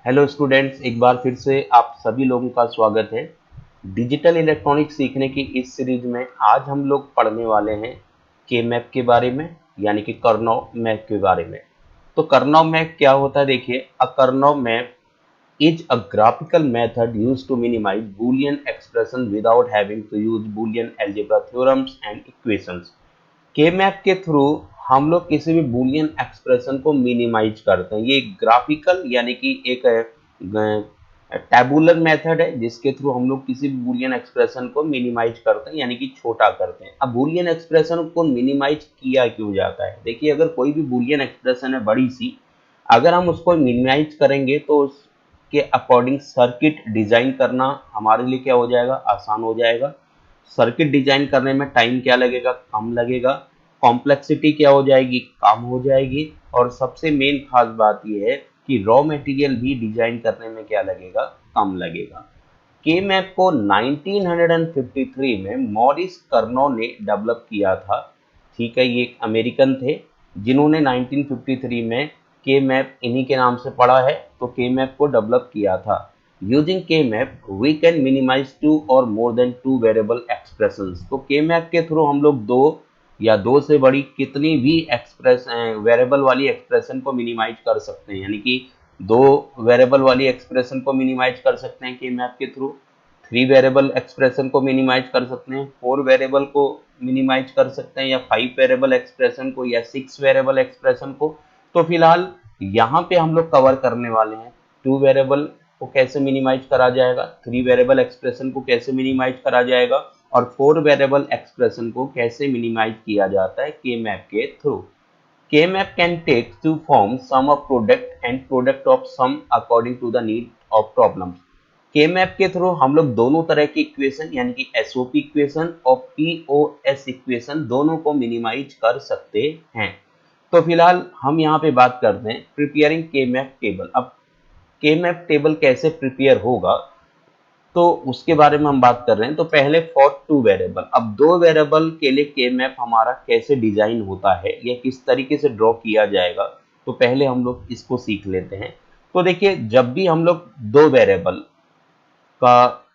Hello students, एक बार फिर से आप सभी लोगों का स्वागत है। डिजिटल इलेक्ट्रॉनिक्स सीखने की इस सीरीज में आज हम लोग पढ़ने वाले हैं के मैप के बारे में, यानी कि कर्नव मैप के बारे में। तो कर्नव मैप क्या होता है? देखिए, अ कर्नव map is a graphical method used to minimize Boolean expression without having to use Boolean algebra theorems and equations। के मैप के थ्रू हम लोग किसी भी बूलियन एक्सप्रेशन को मिनिमाइज करते हैं। ये ग्राफिकल यानी कि एक टैबुलर मेथड है जिसके थ्रू हम लोग किसी भी बूलियन एक्सप्रेशन को मिनिमाइज करते हैं, यानी कि छोटा करते हैं। अब बूलियन एक्सप्रेशन को मिनिमाइज किया क्यों जाता है? देखिए, अगर कोई भी बूलियन एक्सप्रेशन है बड़ी सी, अगर हम उसको मिनिमाइज करेंगे तो उसके अकॉर्डिंग सर्किट डिजाइन करना हमारे लिए क्या हो जाएगा? आसान हो जाएगा। सर्किट डिजाइन करने में टाइम क्या लगेगा? कम लगेगा। कॉम्प्लेक्सिटी क्या हो जाएगी? कम हो जाएगी। और सबसे मेन खास बात यह है कि रॉ मटेरियल भी डिजाइन करने में क्या लगेगा? कम लगेगा। के मैप को 1953 में मॉरिस कर्नो ने डेवलप किया था। ठीक है, ये एक अमेरिकन थे जिन्होंने 1953 में के मैप इन्हीं के नाम से पढ़ा है, तो के मैप को डेवलप किया था। Using K map we can minimise two और more than two variable expressions. तो के मैप के थ्रू हम लोग दो या दो से बड़ी कितनी भी वेरिएबल वाली एक्सप्रेशन को मिनिमाइज कर सकते हैं, यानी कि दो वेरिएबल वाली एक्सप्रेशन को मिनिमाइज कर सकते हैं के मैप के थ्रू। थ्री वेरिएबल एक्सप्रेशन को मिनिमाइज कर सकते हैं, फोर वेरिएबल को मिनिमाइज कर सकते हैं, या फाइव वेरिएबल एक्सप्रेशन को, या सिक्स वेरिएबल एक्सप्रेशन को। तो फिलहाल यहाँ पे हम लोग कवर करने वाले हैं टू वेरिएबल को कैसे मिनिमाइज करा जाएगा, थ्री वेरिएबल एक्सप्रेशन को कैसे मिनिमाइज करा जाएगा, और फोर वेरिएबल एक्सप्रेशन को कैसे मिनिमाइज किया जाता है के मैप के through. K-map can take two forms, sum of product and product of sum according to the need of problems। K-map के थ्रू हम लोग दोनों तरह की इक्वेशन, यानी कि SOP इक्वेशन और POS इक्वेशन, दोनों को मिनिमाइज कर सकते हैं। तो फिलहाल हम यहाँ पे बात करते हैं प्रिपेयरिंग K-map टेबल। अब K-map टेबल कैसे प्रिपेयर होगा, तो उसके बारे में हम बात कर रहे हैं। तो पहले फॉर टू वेरिएबल, अब दो वेरिएबल के लिए के मैप हमारा कैसे डिजाइन होता है या किस तरीके से ड्रॉ किया जाएगा, तो पहले हम लोग इसको सीख लेते हैं। तो देखिए, जब भी हम लोग दो वेरिएबल का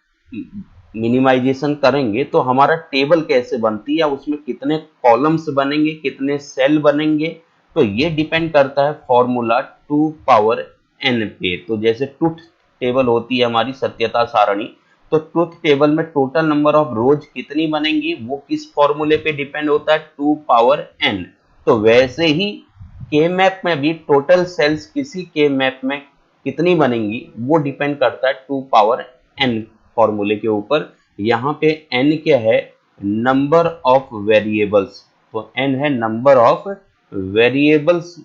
मिनिमाइजेशन करेंगे तो हमारा टेबल कैसे बनती है या उसमें कितने कॉलम्स बनेंगे, कितने सेल बनेंगे, तो ये डिपेंड करता है फॉर्मूला 2 पावर n पे। तो जैसे ट्रुथ टेबल होती है हमारी सत्यता सारणी, तो ट्रुथ टेबल में टोटल नंबर ऑफ रोज कितनी बनेंगी वो किस फॉर्मूले पे डिपेंड होता है? 2 पावर n। तो वैसे ही के मैप में भी टोटल सेल्स किसी के मैप में कितनी बनेंगी वो डिपेंड करता है 2 पावर n फॉर्मूले के ऊपर। यहाँ पे n क्या है? Number of variables. तो n है नंबर ऑफ वेरिएबल्स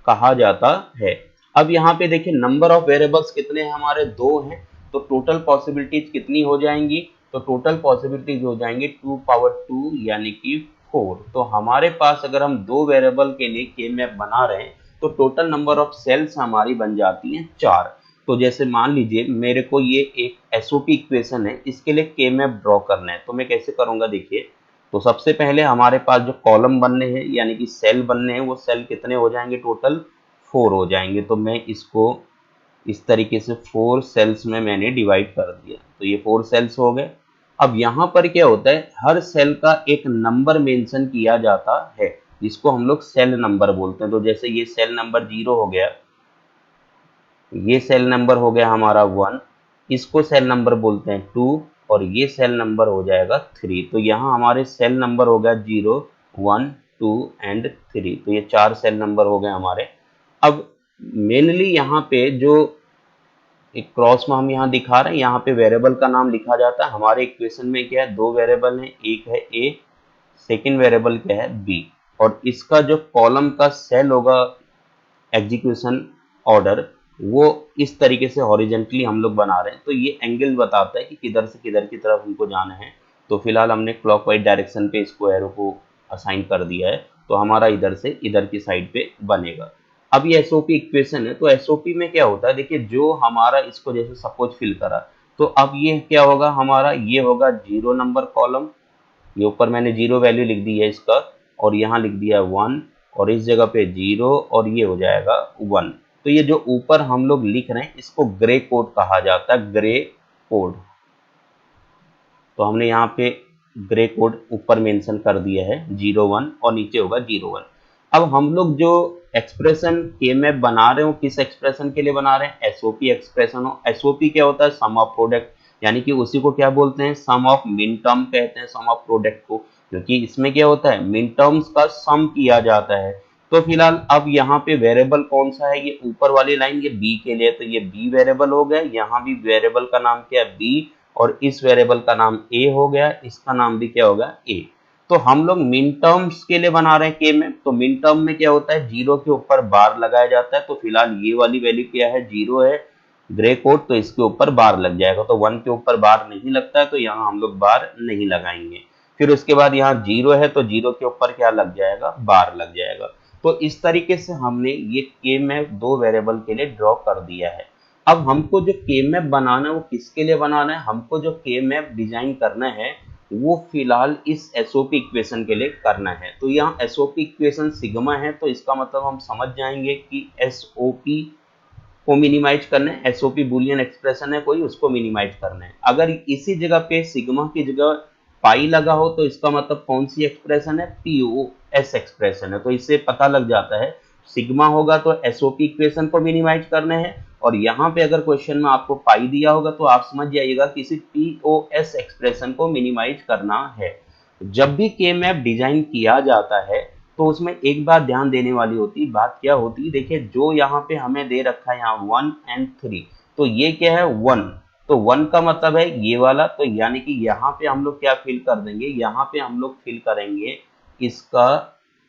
कहा जाता है। अब यहाँ पे देखिए, नंबर ऑफ वेरिएबल्स कितने हैं हमारे? दो हैं। तो टोटल पॉसिबिलिटीज कितनी हो जाएंगी? तो टोटल पॉसिबिलिटीज हो जाएंगी 2 पावर 2 यानी कि 4। तो हमारे पास अगर हम दो वेरिएबल के लिए के मैप बना रहे हैं तो टोटल नंबर ऑफ सेल्स हमारी बन जाती हैं 4। तो जैसे मान लीजिए मेरे को ये एक एसओपी इक्वेशन है, इसके लिए के मैप ड्रॉ करना है, तो मैं कैसे करूंगा? देखिए, तो सबसे पहले हमारे पास जो कॉलम बनने हैं यानी कि सेल बनने हैं, वो सेल कितने हो जाएंगे? टोटल 4 हो जाएंगे। तो मैं इसको इस तरीके से 4 सेल्स में मैंने डिवाइड कर दिया, तो ये 4 सेल्स हो गए। अब यहाँ पर क्या होता है, हर सेल का एक नंबर मेंशन किया जाता है जिसको हम लोग सेल नंबर बोलते हैं। तो जैसे ये सेल नंबर 0 हो गया, ये सेल नंबर हो गया हमारा 1, इसको सेल नंबर बोलते हैं 2, और ये सेल नंबर हो जाएगा 3। तो यहाँ हमारे सेल नंबर हो गया 0, 1, 2 एंड 3। तो ये 4 सेल नंबर हो गए हमारे। अब मेनली यहाँ पे जो एक क्रॉस में हम यहाँ दिखा रहे हैं, यहाँ पे वेरिएबल का नाम लिखा जाता है। हमारे इक्वेशन में क्या है? दो वेरिएबल हैं, एक है a, सेकेंड वेरिएबल क्या है? b। और इसका जो कॉलम का सेल होगा एग्जीक्यूशन ऑर्डर, वो इस तरीके से हॉरिजेंटली हम लोग बना रहे हैं। तो ये एंगल बताता है कि किधर से किधर की तरफ हमको जाना है। तो फिलहाल हमने क्लॉकवाइज डायरेक्शन पे इसको एरो को असाइन कर दिया है, तो हमारा इधर से इधर की साइड पे बनेगा। अब ये एसओपी इक्वेशन है, तो एसओपी में क्या होता है? देखिए, जो हमारा इसको जैसे सपोज फिल करा, तो अब ये क्या होगा हमारा? ये होगा 0 नंबर कॉलम, ये ऊपर मैंने 0 वैल्यू लिख दी है इसका, और यहाँ लिख दिया 1, और इस जगह पे 0, और ये हो जाएगा 1। तो ये जो ऊपर हम लोग लिख रहे हैं इसको ग्रे कोड कहा जाता है, ग्रे कोड। तो हमने यहाँ पे ग्रे कोड ऊपर मेंशन कर दिया है 01 और नीचे होगा 01। अब हम लोग जो एक्सप्रेशन के मैप बना रहे हो किस एक्सप्रेशन के लिए बना रहे हैं, एसओपी एक्सप्रेशन हो। एसओपी क्या होता है, सम ऑफ प्रोडक्ट, यानी कि उसी को क्या बोलते हैं, सम ऑफ मिन टर्म कहते हैं सम ऑफ प्रोडक्ट को, क्योंकि इसमें क्या होता है मिन टर्म्स का सम किया जाता है। तो फिलहाल अब यहाँ पे वेरिएबल कौन सा है, ये ऊपर वाली लाइन ये बी के लिए, तो ये बी वेरिएबल हो गया, यहाँ भी वेरिएबल का नाम क्या है बी, और इस वेरिएबल का नाम ए हो गया, इसका नाम भी क्या होगा ए। तो हम लोग मिन टर्म्स के लिए बना रहे हैं के में, तो मिन टर्म में क्या होता है जीरो के ऊपर बार लगाया जाता है। तो फिलहाल ये वाली वैल्यू क्या है, जीरो है ग्रे कोड, तो इसके ऊपर बार लग जाएगा। तो 1 के ऊपर बार नहीं लगता है तो यहाँ हम लोग बार नहीं लगाएंगे। फिर उसके बाद यहाँ जीरो है तो जीरो के ऊपर क्या लग जाएगा, बार लग जाएगा। तो इस तरीके से हमने ये के में दो वेरिएबल के लिए ड्रॉ कर दिया है। अब हमको जो के मैप बनाना है वो किसके लिए बनाना है, हमको जो के मैप डिजाइन करना है वो फिलहाल इस एसओपी इक्वेशन के लिए करना है। तो यहाँ एसओपी इक्वेशन सिग्मा है, तो इसका मतलब हम समझ जाएंगे कि एसओपी को मिनिमाइज करना है, एसओपी बुलियन एक्सप्रेशन है कोई, उसको मिनिमाइज करना है। अगर इसी जगह पे सिग्मा की जगह पाई लगा हो तो इसका मतलब कौन सी एक्सप्रेशन है, पीओएस एक्सप्रेशन है। तो इससे पता लग जाता है सिग्मा होगा तो एसओपी इक्वेशन को मिनिमाइज करना है, और यहाँ पे अगर क्वेश्चन में आपको पाई दिया होगा तो आप समझ जाइएगा किसी पीओएस एक्सप्रेशन को मिनिमाइज करना है। जब भी के मैप डिजाइन किया जाता है तो उसमें एक बात ध्यान देने वाली होती है, बात क्या होती है, देखिए जो यहाँ पे हमें दे रखा है यहाँ 1 एंड 3, तो ये क्या है 1, तो 1 का मतलब है ये वाला, तो यानी कि यहाँ पे हम लोग क्या फिल कर देंगे, यहाँ पे हम लोग फिल करेंगे इसका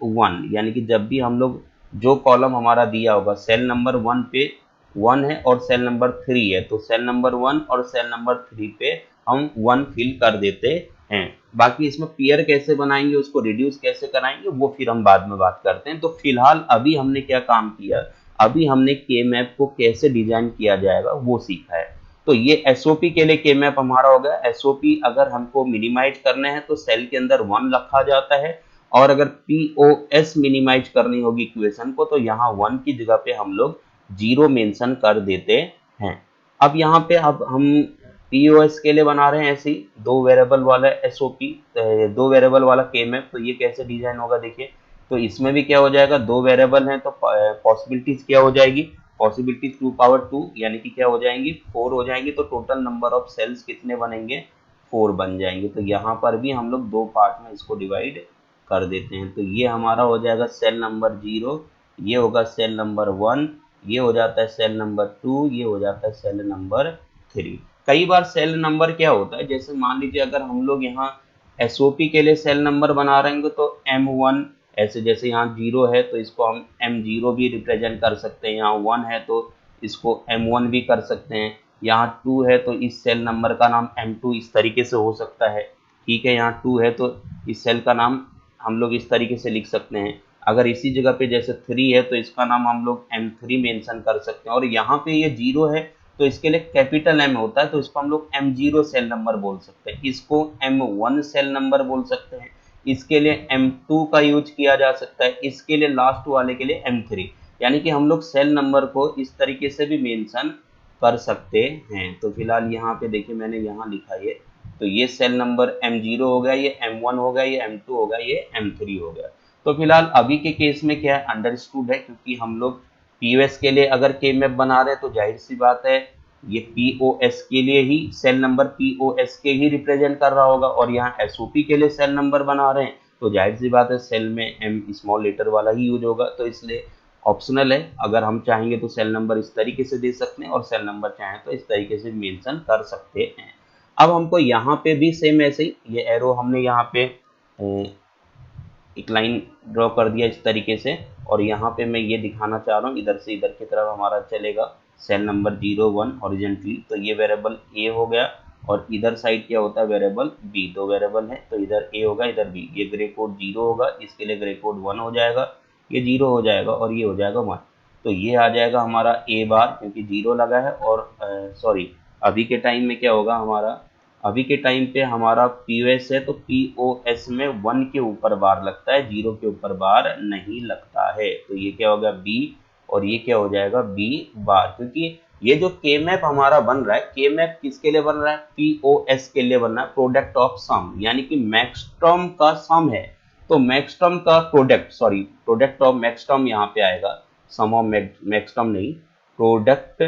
1, यानी कि जब भी हम लोग जो कॉलम हमारा दिया होगा सेल नंबर 1 पे 1 है और सेल नंबर 3 है, तो सेल नंबर 1 और सेल नंबर 3 पे हम 1 फिल कर देते हैं। बाकी इसमें पेयर कैसे बनाएंगे, उसको रिड्यूस कैसे कराएंगे, वो फिर हम बाद में बात करते हैं। तो फिलहाल अभी हमने क्या काम किया, अभी हमने के मैप को कैसे डिजाइन किया जाएगा वो सीखा है। तो ये एसओपी के लिए के मैप हमारा हो गया। एसओपी अगर हमको मिनिमाइज करना है तो सेल के अंदर 1 रखा जाता है, और अगर पीओएस मिनिमाइज करनी होगी इक्वेशन को तो यहाँ 1 की जगह पे हम लोग 0 मेंशन कर देते हैं। अब यहाँ पे अब हम पीओएस के लिए बना रहे हैं ऐसे ही दो वेरिएबल वाला एसओपी, दो वेरिएबल वाला के मैप। तो ये कैसे डिजाइन होगा देखिए, तो इसमें भी क्या हो जाएगा, दो वेरिएबल हैं तो पॉसिबिलिटीज क्या हो जाएगी, पॉसिबिलिटीज 2 पावर 2 यानी कि क्या हो जाएंगी 4 हो जाएंगी। तो टोटल नंबर ऑफ सेल्स कितने बनेंगे, 4 बन जाएंगे। तो यहाँ पर भी हम लोग दो पार्ट में इसको डिवाइड कर देते हैं। तो ये हमारा हो जाएगा सेल नंबर 0, ये होगा सेल नंबर 1, ये हो जाता है सेल नंबर 2, ये हो जाता है सेल नंबर 3। कई बार सेल नंबर क्या होता है, जैसे मान लीजिए अगर हम लोग यहाँ एसओपी के लिए सेल नंबर बना रहे हैं तो M1, ऐसे जैसे यहाँ 0 है तो इसको हम M0 भी रिप्रेजेंट कर सकते हैं, यहाँ 1 है तो इसको M1 भी कर सकते हैं, यहाँ 2 है तो इस सेल नंबर का नाम M2 इस तरीके से हो सकता है। ठीक है, यहाँ 2 है तो इस सेल का नाम हम लोग इस तरीके से लिख सकते हैं। अगर इसी जगह पे जैसे 3 है तो इसका नाम हम लोग M3 मेंशन कर सकते हैं, और यहाँ पे ये 0 है तो इसके लिए कैपिटल M होता है तो इसको हम लोग M0 सेल नंबर बोल सकते हैं, इसको M1 सेल नंबर बोल सकते हैं, इसके लिए M2 का यूज किया जा सकता है, इसके लिए लास्ट वाले के लिए M3। यानी कि हम लोग सेल नंबर को इस तरीके से भी मेंशन कर सकते हैं। तो फिलहाल यहाँ पे देखिए मैंने यहाँ लिखा है, तो ये सेल नंबर M0 हो गया, ये M1 हो गया, ये M2 हो गया, ये M3 हो गया। तो फिलहाल अभी के केस में क्या है अंडरस्टूड है, क्योंकि हम लोग पीओएस के लिए अगर के मैप बना रहे हैं तो जाहिर सी बात है ये पीओएस के लिए ही सेल नंबर पीओएस के ही रिप्रेजेंट कर रहा होगा, और यहाँ एसओपी के लिए सेल नंबर बना रहे हैं तो जाहिर सी बात है सेल में एम स्मॉल लेटर वाला ही यूज होगा। तो इसलिए ऑप्शनल है, अगर हम चाहेंगे तो सेल नंबर इस तरीके से दे सकते हैं और सेल नंबर चाहें तो इस तरीके से मेंशन कर सकते हैं। अब हमको यहाँ पे भी सेम ऐसे ही ये एरो हमने यहाँ पे एक लाइन ड्रॉ कर दिया इस तरीके से, और यहाँ पे मैं ये दिखाना चाह रहा हूँ इधर से इधर की तरफ हमारा चलेगा सेल नंबर 01 हॉरिजॉन्टली, तो ये वेरिएबल ए हो गया, और इधर साइड क्या होता है वेरिएबल बी, दो वेरिएबल है तो इधर ए होगा इधर बी। ये ग्रे कोड 0 होगा, इसके लिए ग्रे कोड 1 हो जाएगा, ये 0 हो जाएगा और ये हो जाएगा 1। तो ये आ जाएगा हमारा ए बार क्योंकि 0 लगा है, और सॉरी अभी के टाइम में क्या होगा हमारा, अभी के टाइम पे हमारा पीओएस है तो पीओएस में 1 के ऊपर बार लगता है, 0 के ऊपर बार नहीं लगता है। तो ये क्या होगा बी, और ये क्या हो जाएगा बी बार, क्योंकि ये जो के मैप हमारा बन रहा है, के मैप किसके लिए बन रहा है, पीओएस के लिए बन रहा है, प्रोडक्ट ऑफ सम, यानी कि मैक्सटर्म का सम है। तो मैक्सटर्म का प्रोडक्ट ऑफ मैक्सटर्म यहाँ पे आएगा, सम ऑफ मैक्सटर्म नहीं, product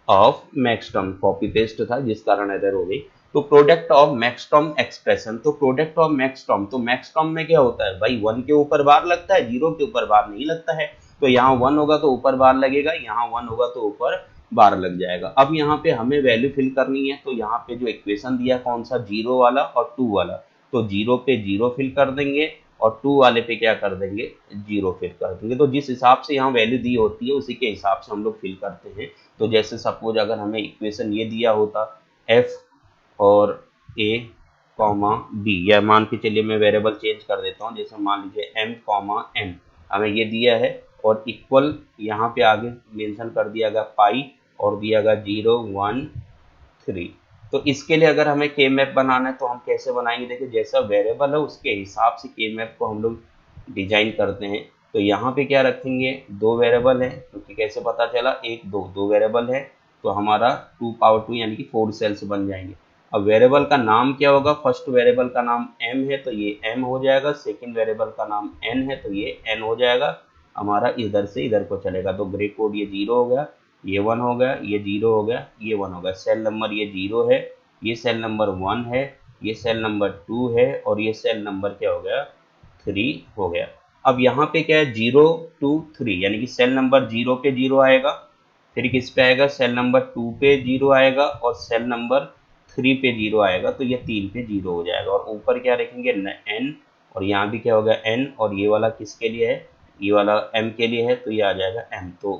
of maxterm, copy paste था जिस कारण एरर हो गई। तो प्रोडक्ट ऑफ मैक्सटर्म एक्सप्रेशन, तो प्रोडक्ट ऑफ मैक्सटर्म, तो मैक्सटर्म में क्या होता है भाई, 1 के ऊपर बार लगता है, 0 के ऊपर बार नहीं लगता है। तो यहाँ 1 होगा तो ऊपर बार लगेगा, यहाँ 1 होगा तो ऊपर बार लग जाएगा। अब यहाँ पे हमें वैल्यू फिल करनी है, तो यहाँ पे जो इक्वेशन दिया कौन सा, 0 वाला और 2 वाला, तो 0 पे 0 फिल कर देंगे और 2 वाले पे क्या कर देंगे, 0 फिल कर देंगे। तो जिस हिसाब से यहाँ वैल्यू दी होती है उसी के हिसाब से हम लोग फिल करते हैं। तो जैसे सपोज अगर हमें इक्वेशन ये दिया होता f और a कॉमा b, या मान के चलिए मैं वेरिएबल चेंज कर देता हूँ, जैसे मान लीजिए m कॉमा n हमें ये दिया है, और इक्वल यहाँ पे आगे मेंशन कर दिया गया पाई और दिया गया 0 1 3। तो इसके लिए अगर हमें के मैप बनाना है तो हम कैसे बनाएंगे, देखिए जैसा वेरिएबल है उसके हिसाब से के मैप को हम लोग डिजाइन करते हैं। तो यहाँ पे क्या रखेंगे, 2 वेरिएबल है, क्योंकि कैसे पता चला 1 2 2 वेरिएबल है, तो हमारा 2 पावर 2 यानी कि 4 सेल्स बन जाएंगे। अब वेरिएबल का नाम क्या होगा, फर्स्ट वेरिएबल का नाम m है तो ये m हो जाएगा, सेकंड वेरिएबल का नाम n है तो ये n हो जाएगा, हमारा इधर से इधर को चलेगा। तो ग्रे कोड ये 0 हो गया, ये 1 हो गया, ये 0 हो गया, ये 1 हो गया। सेल नंबर ये 0 है, ये सेल नंबर 1 है, ये सेल नंबर 2 है, और ये सेल नंबर क्या हो गया, 3 हो गया। अब यहाँ पे क्या है 0 2 3, यानी कि सेल नंबर 0 पे 0 आएगा, फिर किस पे आएगा, सेल नंबर 2 पे 0 आएगा, और सेल नंबर 3 पे 0 आएगा, तो ये 3 पे 0 हो जाएगा। और ऊपर क्या रखेंगे n, और यहाँ भी क्या होगा n, और ये वाला किसके लिए है, ये वाला m के लिए है, तो ये आ जाएगा m। तो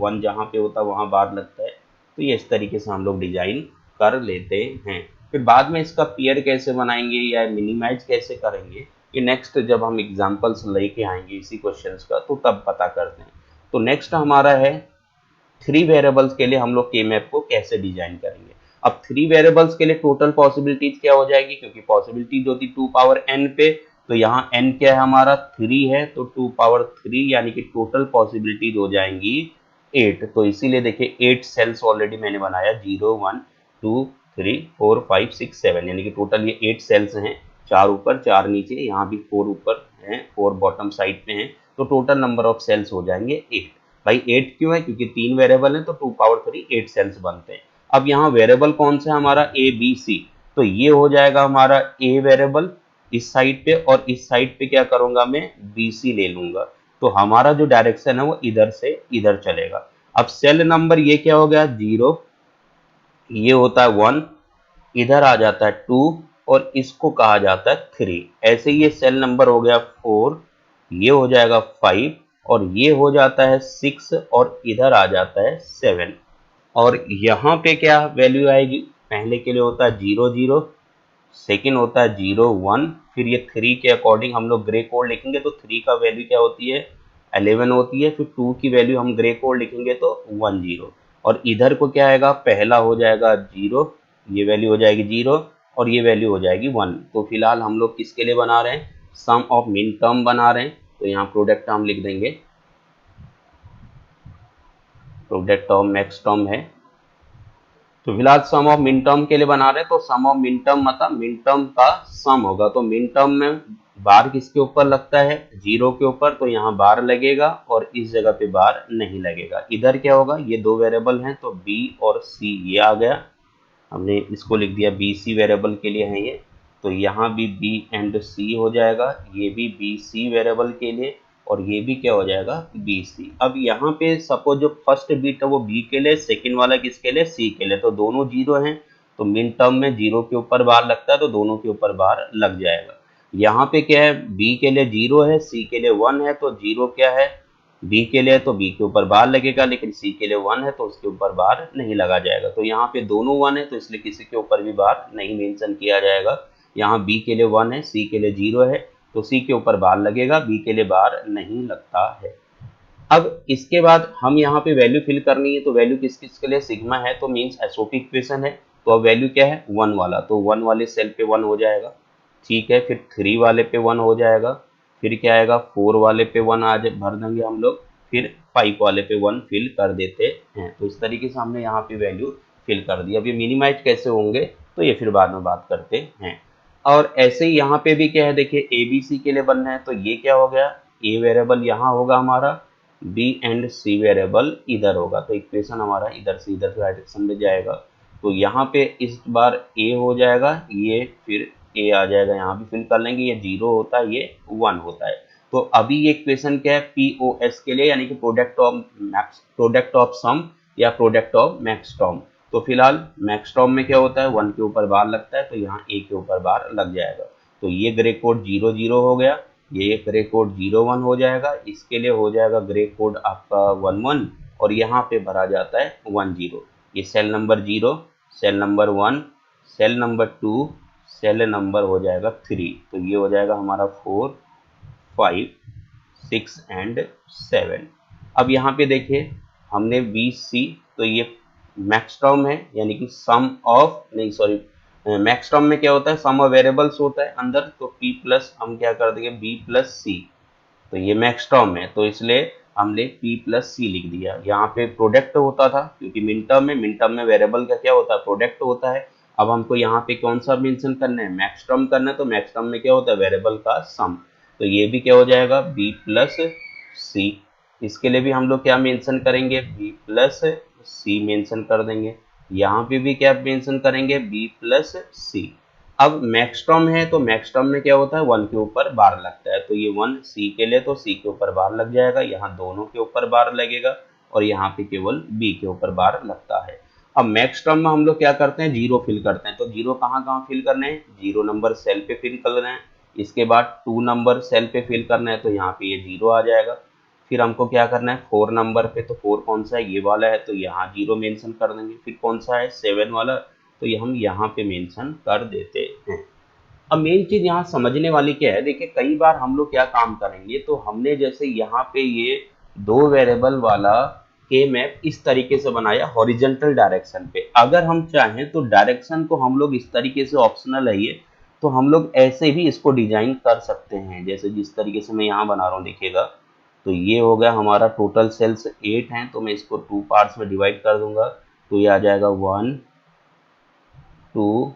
1 जहाँ पे होता है वहाँ बार लगता है। तो ये इस तरीके से हम लोग डिजाइन कर लेते हैं। फिर बाद में इसका पेयर कैसे बनाएंगे या मिनिमाइज कैसे करेंगे, कि नेक्स्ट जब हम एग्जांपल्स लेके आएंगे इसी क्वेश्चंस का तो तब पता करते हैं। तो नेक्स्ट हमारा है 3 वेरिएबल्स के लिए हम लोग के मैप को कैसे डिजाइन करेंगे। अब 3 वेरिएबल्स के लिए टोटल पॉसिबिलिटीज क्या हो जाएगी, क्योंकि पॉसिबिलिटीज होती 2 पावर n पे, तो यहाँ n क्या है हमारा 3 है, तो 2 पावर 3 यानी कि टोटल पॉसिबिलिटीज हो जाएंगी 8। तो इसीलिए देखिए 8 सेल्स ऑलरेडी मैंने बनाया, 0 1 2 3 4 5 6 7, यानी कि टोटल ये 8 सेल्स हैं, 4 ऊपर 4 नीचे, यहाँ भी 4 ऊपर हैं 4 बॉटम साइड पे हैं, तो टोटल नंबर ऑफ सेल्स हो जाएंगे 8। भाई 8 क्यों है, क्योंकि 3 वेरिएबल हैं तो 2 पावर 3 8 सेल्स बनते हैं। अब यहाँ वेरिएबल कौन सा है हमारा, ए बी सी, तो ये हो जाएगा हमारा ए वेरिएबल इस साइड पे, और इस साइड पे क्या करूंगा मैं, बी सी ले लूंगा। तो हमारा जो डायरेक्शन है वो इधर से इधर चलेगा। अब सेल नंबर ये क्या हो गया 0, ये होता है 1, इधर आ जाता है 2, और इसको कहा जाता है 3। ऐसे ही ये सेल नंबर हो गया 4, ये हो जाएगा 5, और ये हो जाता है 6, और इधर आ जाता है 7। और यहाँ पे क्या वैल्यू आएगी, पहले के लिए होता है 0 0, सेकेंड होता है 0 1, फिर ये 3 के अकॉर्डिंग हम लोग ग्रे कोड लिखेंगे तो 3 का वैल्यू क्या होती है 11 होती है, फिर 2 की वैल्यू हम ग्रे कोड लिखेंगे तो 1 0, और इधर को क्या आएगा, पहला हो जाएगा 0, ये वैल्यू हो जाएगी 0, और ये वैल्यू हो जाएगी 1। तो फिलहाल हम लोग किसके लिए बना रहे हैं, सम ऑफ मिन टर्म बना रहे हैं, तो यहाँ प्रोडक्ट टर्म लिख देंगे, प्रोडक्ट ऑफ मैक्स टर्म है। तो फिलहाल सम ऑफ मिन टर्म के लिए बना रहे हैं, तो सम ऑफ मिन टर्म मतलब मिन टर्म का सम होगा। तो मिन टर्म में बार किसके ऊपर लगता है, 0 के ऊपर, तो यहाँ बार लगेगा, और इस जगह पे बार नहीं लगेगा। इधर क्या होगा, ये 2 वेरिएबल हैं तो b और c, ये आ गया, हमने इसको लिख दिया बी सी वेरिएबल के लिए है ये, तो यहाँ भी बी एंड सी हो जाएगा, ये भी बी सी वेरिएबल के लिए, और ये भी क्या हो जाएगा बी सी। अब यहाँ पे सपोज जो फर्स्ट बिट है वो बी के लिए, सेकंड वाला किसके लिए, सी के लिए, तो दोनों 0 हैं, तो मिन टर्म में 0 के ऊपर बार लगता है तो दोनों के ऊपर बार लग जाएगा। यहाँ पे क्या है, बी के लिए 0 है, सी के लिए 1 है, तो 0 क्या है बी के लिए, तो बी के ऊपर बार लगेगा, लेकिन सी के लिए 1 है तो उसके ऊपर बार नहीं लगा जाएगा। तो यहाँ पे दोनों 1 है तो इसलिए किसी के ऊपर भी बार नहीं मेंशन किया जाएगा। यहाँ बी के लिए 1 है, सी के लिए 0 है, तो सी के ऊपर बार लगेगा, बी के लिए बार नहीं लगता है। अब इसके बाद हम यहाँ पे वैल्यू फिल करनी है, तो वैल्यू किस किस के लिए, सिग्मा है तो मीन्स एसओपी इक्वेशन है, तो अब वैल्यू क्या है 1 वाला, तो 1 वाले सेल पे 1 हो जाएगा, ठीक है। फिर 3 वाले पे 1 हो जाएगा, फिर क्या आएगा 4 वाले पे 1 आज भर देंगे हम लोग, फिर 5 वाले पे 1 फिल कर देते हैं। तो इस तरीके से हमने यहाँ पे वैल्यू फिल कर दी। अब ये मिनिमाइज कैसे होंगे तो ये फिर बाद में बात करते हैं। और ऐसे ही यहाँ पे भी क्या है, देखिए ए बी सी के लिए बनना है, तो ये क्या हो गया, ए वेरिएबल यहाँ होगा हमारा, बी एंड सी वेरिएबल इधर होगा, तो इक्वेशन हमारा इधर से डायरेक्शन में जाएगा। तो यहाँ पे इस बार ए हो जाएगा, ये फिर ए आ जाएगा, यहाँ भी फिल कर लेंगे, ये 0 होता है, ये 1 होता है। तो अभी ये इक्वेशन क्या है, पीओएस के लिए, यानी कि प्रोडक्ट ऑफ सम या प्रोडक्ट ऑफ मैक्सटर्म। तो फिलहाल मैक्सटर्म में क्या होता है, 1 के ऊपर बार लगता है, तो यहाँ ए के ऊपर बार लग जाएगा। तो ये ग्रे कोड 0 0 हो गया, ये ग्रे कोड 0 1 हो जाएगा, इसके लिए हो जाएगा ग्रे कोड आपका 1 1, और यहाँ पे भरा जाता है 1 0। ये cell number 0, cell number 1, cell number 2, cell number हो जाएगा 3। तो ये हो जाएगा हमारा 4 5 6 एंड 7। अब यहाँ पे देखिए हमने बी सी, तो ये मैक्स टर्म है, यानी कि सम ऑफ, नहीं सॉरी, मैक्स टर्म में क्या होता है, सम ऑफ वेरिएबल्स होता है अंदर, तो p प्लस हम क्या कर देंगे b प्लस सी। तो ये मैक्स टर्म है, तो इसलिए हमने p प्लस सी लिख दिया। यहाँ पे प्रोडक्ट होता था, क्योंकि मिन टर्म में वेरिएबल का क्या होता है, प्रोडक्ट होता है। अब हमको यहाँ पे कौन सा मेंशन करना है, मैक्स टर्म करना है, तो मैक्स टर्म में क्या होता है, वेरिएबल का सम। तो ये भी क्या हो जाएगा, b प्लस सी। इसके लिए भी हम लोग क्या मेंशन करेंगे, b प्लस सी मेंशन कर देंगे। यहाँ पे भी क्या मेंशन करेंगे, b प्लस सी। अब मैक्स टर्म है, तो मैक्स टर्म में क्या होता है, 1 के ऊपर बार लगता है, तो ये 1 सी के लिए, तो सी के ऊपर बार लग जाएगा, यहाँ दोनों के ऊपर बार लगेगा, और यहाँ पे केवल बी के ऊपर बार लगता है। अब मैक्स टर्म में हम लोग क्या करते हैं, 0 फिल करते हैं। तो 0 कहाँ कहाँ फिल करने हैं, 0 नंबर सेल पे फिल करना है, इसके बाद 2 नंबर सेल पे फिल करना है, तो यहाँ पे ये 0 आ जाएगा। फिर हमको क्या करना है, 4 नंबर पे, तो 4 कौन सा है, ये वाला है, तो यहाँ 0 मेंशन कर देंगे। फिर कौन सा है, 7 वाला, तो ये हम यहाँ पे मेंशन कर देते हैं। अब मेन चीज यहाँ समझने वाली क्या है, देखिए कई बार हम लोग क्या काम करेंगे, तो हमने जैसे यहाँ पे ये 2 वेरिएबल वाला के मैप इस तरीके से बनाया हॉरिजेंटल डायरेक्शन पे। अगर हम चाहें तो डायरेक्शन को हम लोग इस तरीके से, ऑप्शनल है ये, तो हम लोग ऐसे भी इसको डिजाइन कर सकते हैं, जैसे जिस तरीके से मैं यहाँ बना रहा हूँ, देखिएगा। तो ये हो गया हमारा, टोटल सेल्स 8 हैं, तो मैं इसको 2 पार्ट्स में डिवाइड कर दूंगा, तो ये आ जाएगा 1 2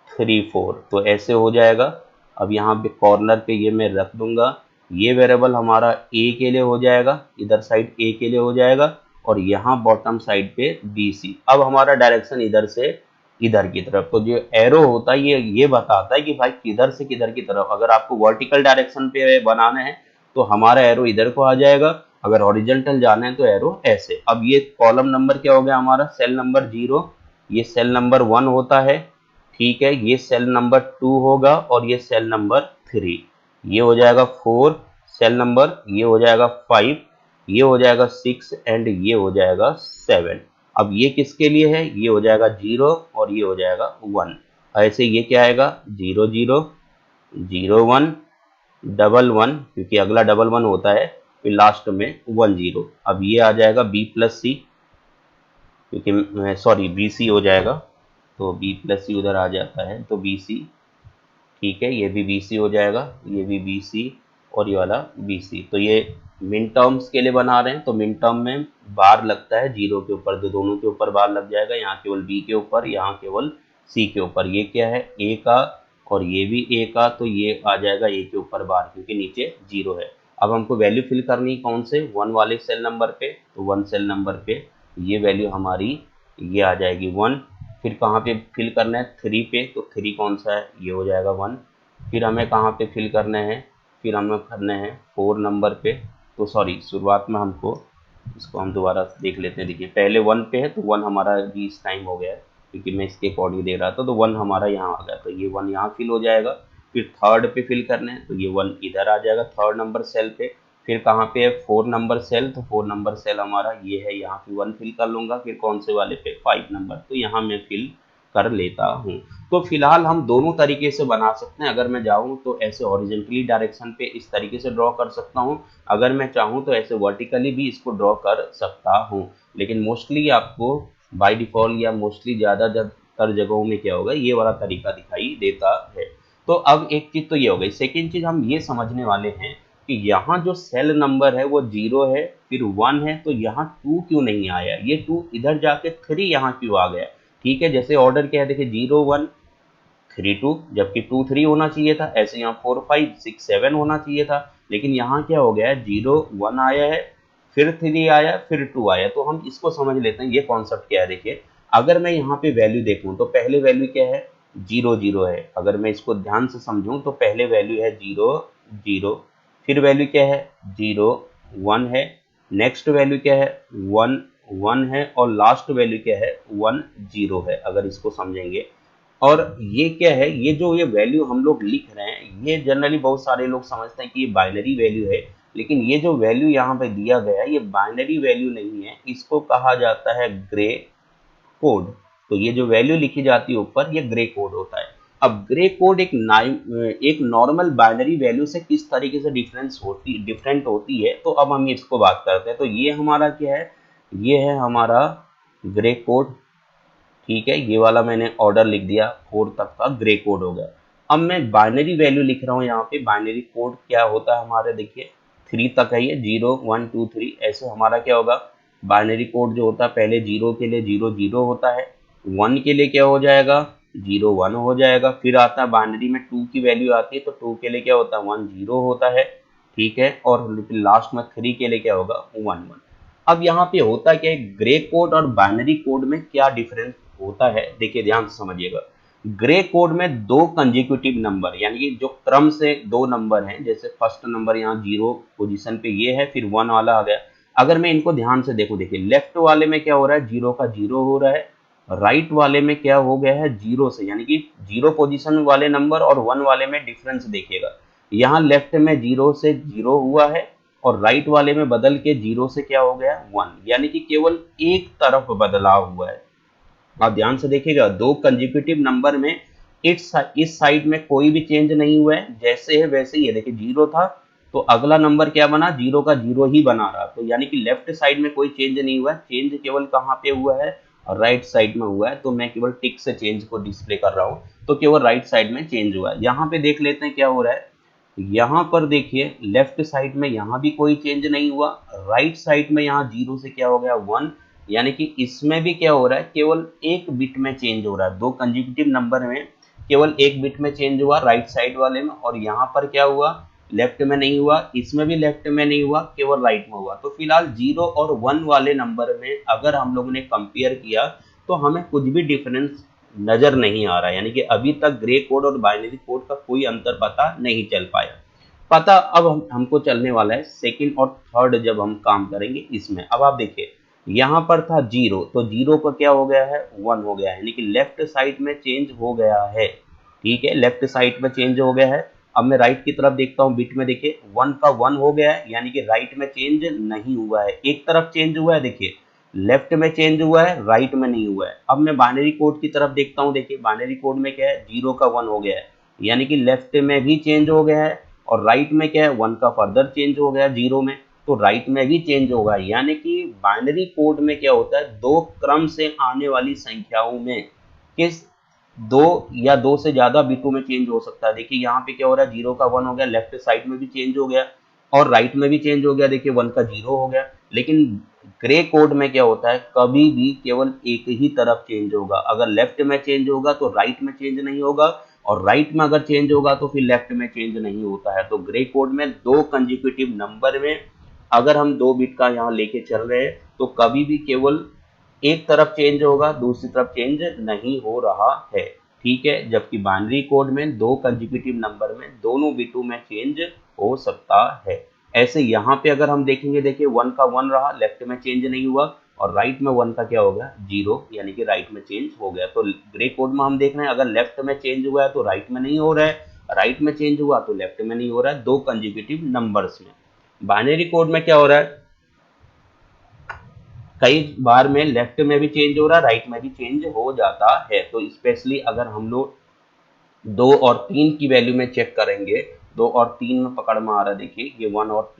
3 4। तो ऐसे हो जाएगा। अब यहाँ पे कॉर्नर पे ये मैं रख दूंगा, ये वेरिएबल हमारा ए के लिए हो जाएगा, इधर साइड ए के लिए हो जाएगा, और यहाँ बॉटम साइड पे बी सी। अब हमारा डायरेक्शन इधर से इधर की तरफ, तो जो एरो होता है ये बताता है कि भाई किधर से किधर की तरफ। अगर आपको वर्टिकल डायरेक्शन पे बनाना है तो हमारा एरो इधर को आ जाएगा, अगर हॉरिजॉन्टल जाना है तो एरो ऐसे। अब ये कॉलम नंबर क्या हो गया हमारा, सेल नंबर 0, ये सेल नंबर 1 होता है, ठीक है, ये सेल नंबर 2 होगा, और ये सेल नंबर 3, ये हो जाएगा 4 सेल नंबर, ये हो जाएगा 5, ये हो जाएगा 6 एंड ये हो जाएगा 7। अब ये किसके लिए है, ये हो जाएगा 0 और ये हो जाएगा 1। ऐसे ये क्या आएगा, 0 0 0 1 डबल 1, क्योंकि अगला डबल 1 होता है, फिर लास्ट में 1 0। अब ये आ जाएगा b प्लस सी, क्योंकि सॉरी बी सी हो जाएगा, तो b प्लस सी उधर आ जाता है, तो बी सी, ठीक है, ये भी बी सी हो जाएगा, ये भी बी सी, और ये वाला बी सी। तो ये मिन टर्म्स के लिए बना रहे हैं, तो मिन टर्म में बार लगता है 0 के ऊपर, तो दोनों के ऊपर बार लग जाएगा, यहाँ केवल बी के ऊपर, यहाँ केवल सी के ऊपर। ये क्या है, ए का, और ये भी ए का, तो ये आ जाएगा ए के ऊपर बार, क्योंकि नीचे 0 है। अब हमको वैल्यू फिल करनी कौन से, 1 वाले सेल नंबर पे, तो 1 सेल नंबर पे ये वैल्यू हमारी ये आ जाएगी 1। फिर कहाँ पे फिल करना है, 3 पे, तो 3 कौन सा है, ये हो जाएगा 1। फिर हमें कहाँ पे फिल करना है, फिर हमें करना है 4 नंबर पे, तो सॉरी शुरुआत में हमको, इसको हम दोबारा देख लेते हैं। देखिए पहले 1 पे है, तो 1 हमारा भी इस टाइम हो गया है, क्योंकि मैं इसके अकॉर्डिंग दे रहा था, तो 1 हमारा यहाँ आ गया, तो ये 1 यहाँ फिल हो जाएगा। फिर थर्ड पे फिल करना है, तो ये 1 इधर आ जाएगा थर्ड नंबर सेल पे। फिर कहाँ पे है, 4 नंबर सेल, तो 4 नंबर सेल हमारा ये है, यहाँ पे 1 फिल कर लूँगा। फिर कौन से वाले पे, 5 नंबर, तो यहाँ मैं फिल कर लेता हूँ। तो फिलहाल हम दोनों तरीके से बना सकते हैं। अगर मैं चाहूँ तो ऐसे हॉरिजेंटली डायरेक्शन पे इस तरीके से ड्रॉ कर सकता हूँ, अगर मैं चाहूँ तो ऐसे वर्टिकली भी इसको ड्रॉ कर सकता हूँ। लेकिन मोस्टली आपको बाय डिफॉल्ट या मोस्टली ज़्यादातर जगहों में क्या होगा, ये वाला तरीका दिखाई देता है। तो अब एक चीज़ तो ये हो गई। सेकेंड चीज़ हम ये समझने वाले हैं कि यहाँ जो सेल नंबर है वो 0 है, फिर 1 है, तो यहाँ 2 क्यों नहीं आया, ये 2 इधर जाके 3 यहाँ क्यों आ गया। ठीक है, जैसे ऑर्डर क्या है देखिए 0 1 3 2, जबकि 2 3 होना चाहिए था, ऐसे यहाँ 4 5 6 7 होना चाहिए था, लेकिन यहाँ क्या हो गया है 0 1 आया है, फिर 3 आया, फिर 2 आया। तो हम इसको समझ लेते हैं ये कॉन्सेप्ट क्या है। देखिए अगर मैं यहाँ पे वैल्यू देखूँ तो पहले वैल्यू क्या है 0 0 है, अगर मैं इसको ध्यान से समझूं तो पहले वैल्यू है 0 0, फिर वैल्यू क्या है 0 1 है, नेक्स्ट वैल्यू क्या है 1 1 है, और लास्ट वैल्यू क्या है 1 0 है, अगर इसको समझेंगे। और ये क्या है, ये जो ये वैल्यू हम लोग लिख रहे हैं, ये जनरली बहुत सारे लोग समझते हैं कि ये बाइनरी वैल्यू है, लेकिन ये जो वैल्यू यहाँ पे दिया गया है ये बाइनरी वैल्यू नहीं है, इसको कहा जाता है ग्रे कोड। तो ये जो वैल्यू लिखी जाती है ऊपर, ये ग्रे कोड होता है। अब ग्रे कोड एक नॉर्मल बाइनरी वैल्यू से किस तरीके से डिफरेंट होती है, तो अब हम इसको बात करते हैं। तो ये हमारा क्या है, ये है हमारा ग्रे कोड। ठीक है, ये वाला मैंने ऑर्डर लिख दिया, 4 तक का ग्रे कोड हो गया। अब मैं बाइनरी वैल्यू लिख रहा हूँ यहाँ पे, बाइनरी कोड क्या होता है हमारे, देखिए 3 तक है ये, 0 1 2 3, ऐसे हमारा क्या होगा बाइनरी कोड जो होता है, पहले 0 के लिए 0 0 होता है, 1 के लिए क्या हो जाएगा 0 1 हो जाएगा, फिर आता है बाइनरी में 2 की वैल्यू आती है तो 2 के लिए क्या होता है 1 0 होता है। ठीक है, और लास्ट में 3 के लिए क्या होगा 1 1। अब यहाँ पे होता क्या है, ग्रे कोड और बाइनरी कोड में क्या डिफरेंस होता है, देखिए ध्यान से समझिएगा। ग्रे कोड में 2 कंजिक्यूटिव नंबर, यानी कि जो क्रम से 2 नंबर हैं, जैसे फर्स्ट नंबर यहाँ 0 पोजीशन पे ये है, फिर 1 वाला आ गया। अगर मैं इनको ध्यान से देखूं, देखिए लेफ्ट वाले में क्या हो रहा है 0 का 0 हो रहा है, राइट वाले में क्या हो गया है 0 से, यानी कि 0 पोजीशन वाले नंबर और 1 वाले में डिफरेंस देखिएगा। यहाँ लेफ्ट में 0 से 0 हुआ है, और राइट वाले में बदल के 0 से क्या हो गया 1, यानी कि केवल एक तरफ बदलाव हुआ है। आप ध्यान से देखिएगा, 2 कंजिक्यूटिव नंबर में इस साइड में कोई भी चेंज नहीं हुआ है, जैसे है वैसे ही है। देखिए 0 था तो अगला नंबर क्या बना 0 का 0 ही बना रहा, तो यानी कि लेफ्ट साइड में कोई चेंज नहीं हुआ है, चेंज केवल कहाँ पे हुआ है राइट साइड में हुआ है। तो मैं केवल टिक से चेंज को डिस्प्ले कर रहा हूँ, तो केवल राइट साइड में चेंज हुआ है। यहाँ पे देख लेते हैं क्या हो रहा है, यहाँ पर देखिए लेफ्ट साइड में यहाँ भी कोई चेंज नहीं हुआ, राइट साइड में यहाँ 0 से क्या हो गया 1, यानी कि इसमें भी क्या हो रहा है केवल एक बिट में चेंज हो रहा है। 2 कंजिक्यूटिव नंबर में केवल एक बिट में चेंज हुआ राइट साइड वाले में, और यहाँ पर क्या हुआ लेफ्ट में नहीं हुआ, इसमें भी लेफ्ट में नहीं हुआ, केवल राइट में हुआ। तो फिलहाल 0 और 1 वाले नंबर में अगर हम लोगों ने कंपेयर किया तो हमें कुछ भी डिफरेंस नजर नहीं आ रहा है, यानी कि अभी तक ग्रे कोड और बाइनरी कोड का कोई अंतर पता नहीं चल पाया। पता अब हमको चलने वाला है सेकंड और थर्ड जब हम काम करेंगे इसमें। अब आप देखिए यहाँ पर था 0, तो 0 का क्या हो गया है 1 हो गया है, यानी कि लेफ्ट साइड में चेंज हो गया है। ठीक है, लेफ्ट साइड में चेंज हो गया है। अब मैं राइट की तरफ देखता हूँ, बिट में देखिए 1 का 1 हो गया है, यानी कि राइट में चेंज नहीं हुआ है, एक तरफ चेंज हुआ है। देखिए लेफ्ट में चेंज हुआ है, राइट में नहीं हुआ है। अब मैं बाइनरी कोड की तरफ देखता हूँ, देखिए बाइनरी कोड में क्या है 0 का 1 हो गया है, यानी कि लेफ्ट में भी चेंज हो गया है, और राइट में क्या है 1 का फर्दर चेंज हो गया 0 में, तो राइट में भी चेंज होगा। यानी कि बाइनरी कोड में क्या होता है, 2 क्रम से आने वाली संख्याओं में किस 2 या 2 से ज्यादा बिटों में चेंज हो सकता है। देखिए यहाँ पे क्या हो रहा है 0 का 1 हो गया, लेफ्ट साइड में भी चेंज हो गया और राइट में भी चेंज हो गया, देखिए 1 का 0 हो गया। लेकिन ग्रे कोड में क्या होता है, कभी भी केवल एक ही तरफ चेंज होगा। अगर लेफ्ट में चेंज होगा तो राइट में चेंज नहीं होगा, और राइट में अगर चेंज होगा तो फिर लेफ्ट में चेंज नहीं होता है। तो ग्रे कोड में 2 कंजिक्यूटिव नंबर में अगर हम 2 बिट का यहाँ लेके चल रहे हैं तो कभी भी केवल एक तरफ चेंज होगा, दूसरी तरफ चेंज नहीं हो रहा है। ठीक है, जबकि बाइनरी कोड में 2 कंजिक्यूटिव नंबर में दोनों बिटों में चेंज हो सकता है। ऐसे यहाँ पे अगर हम देखेंगे, देखिए 1 का 1 रहा, लेफ्ट में चेंज नहीं हुआ, और राइट में 1 का क्या हो गया 0, यानी कि राइट में चेंज हो गया। तो ग्रे कोड में हम देख रहे हैं अगर लेफ्ट में चेंज हुआ है तो राइट में नहीं हो रहा है, राइट में चेंज हुआ तो लेफ्ट में नहीं हो रहा है, 2 कंजिक्यूटिव नंबर्स में। बाइनरी कोड में क्या हो रहा है, कई बार में लेफ्ट में भी चेंज हो रहा है, राइट में भी चेंज हो जाता है। तो स्पेशली अगर हम लोग 2 और 3 की वैल्यू में चेक करेंगे, 2 और 3 में पकड़ में आ रहा है, देखिए ये 1 और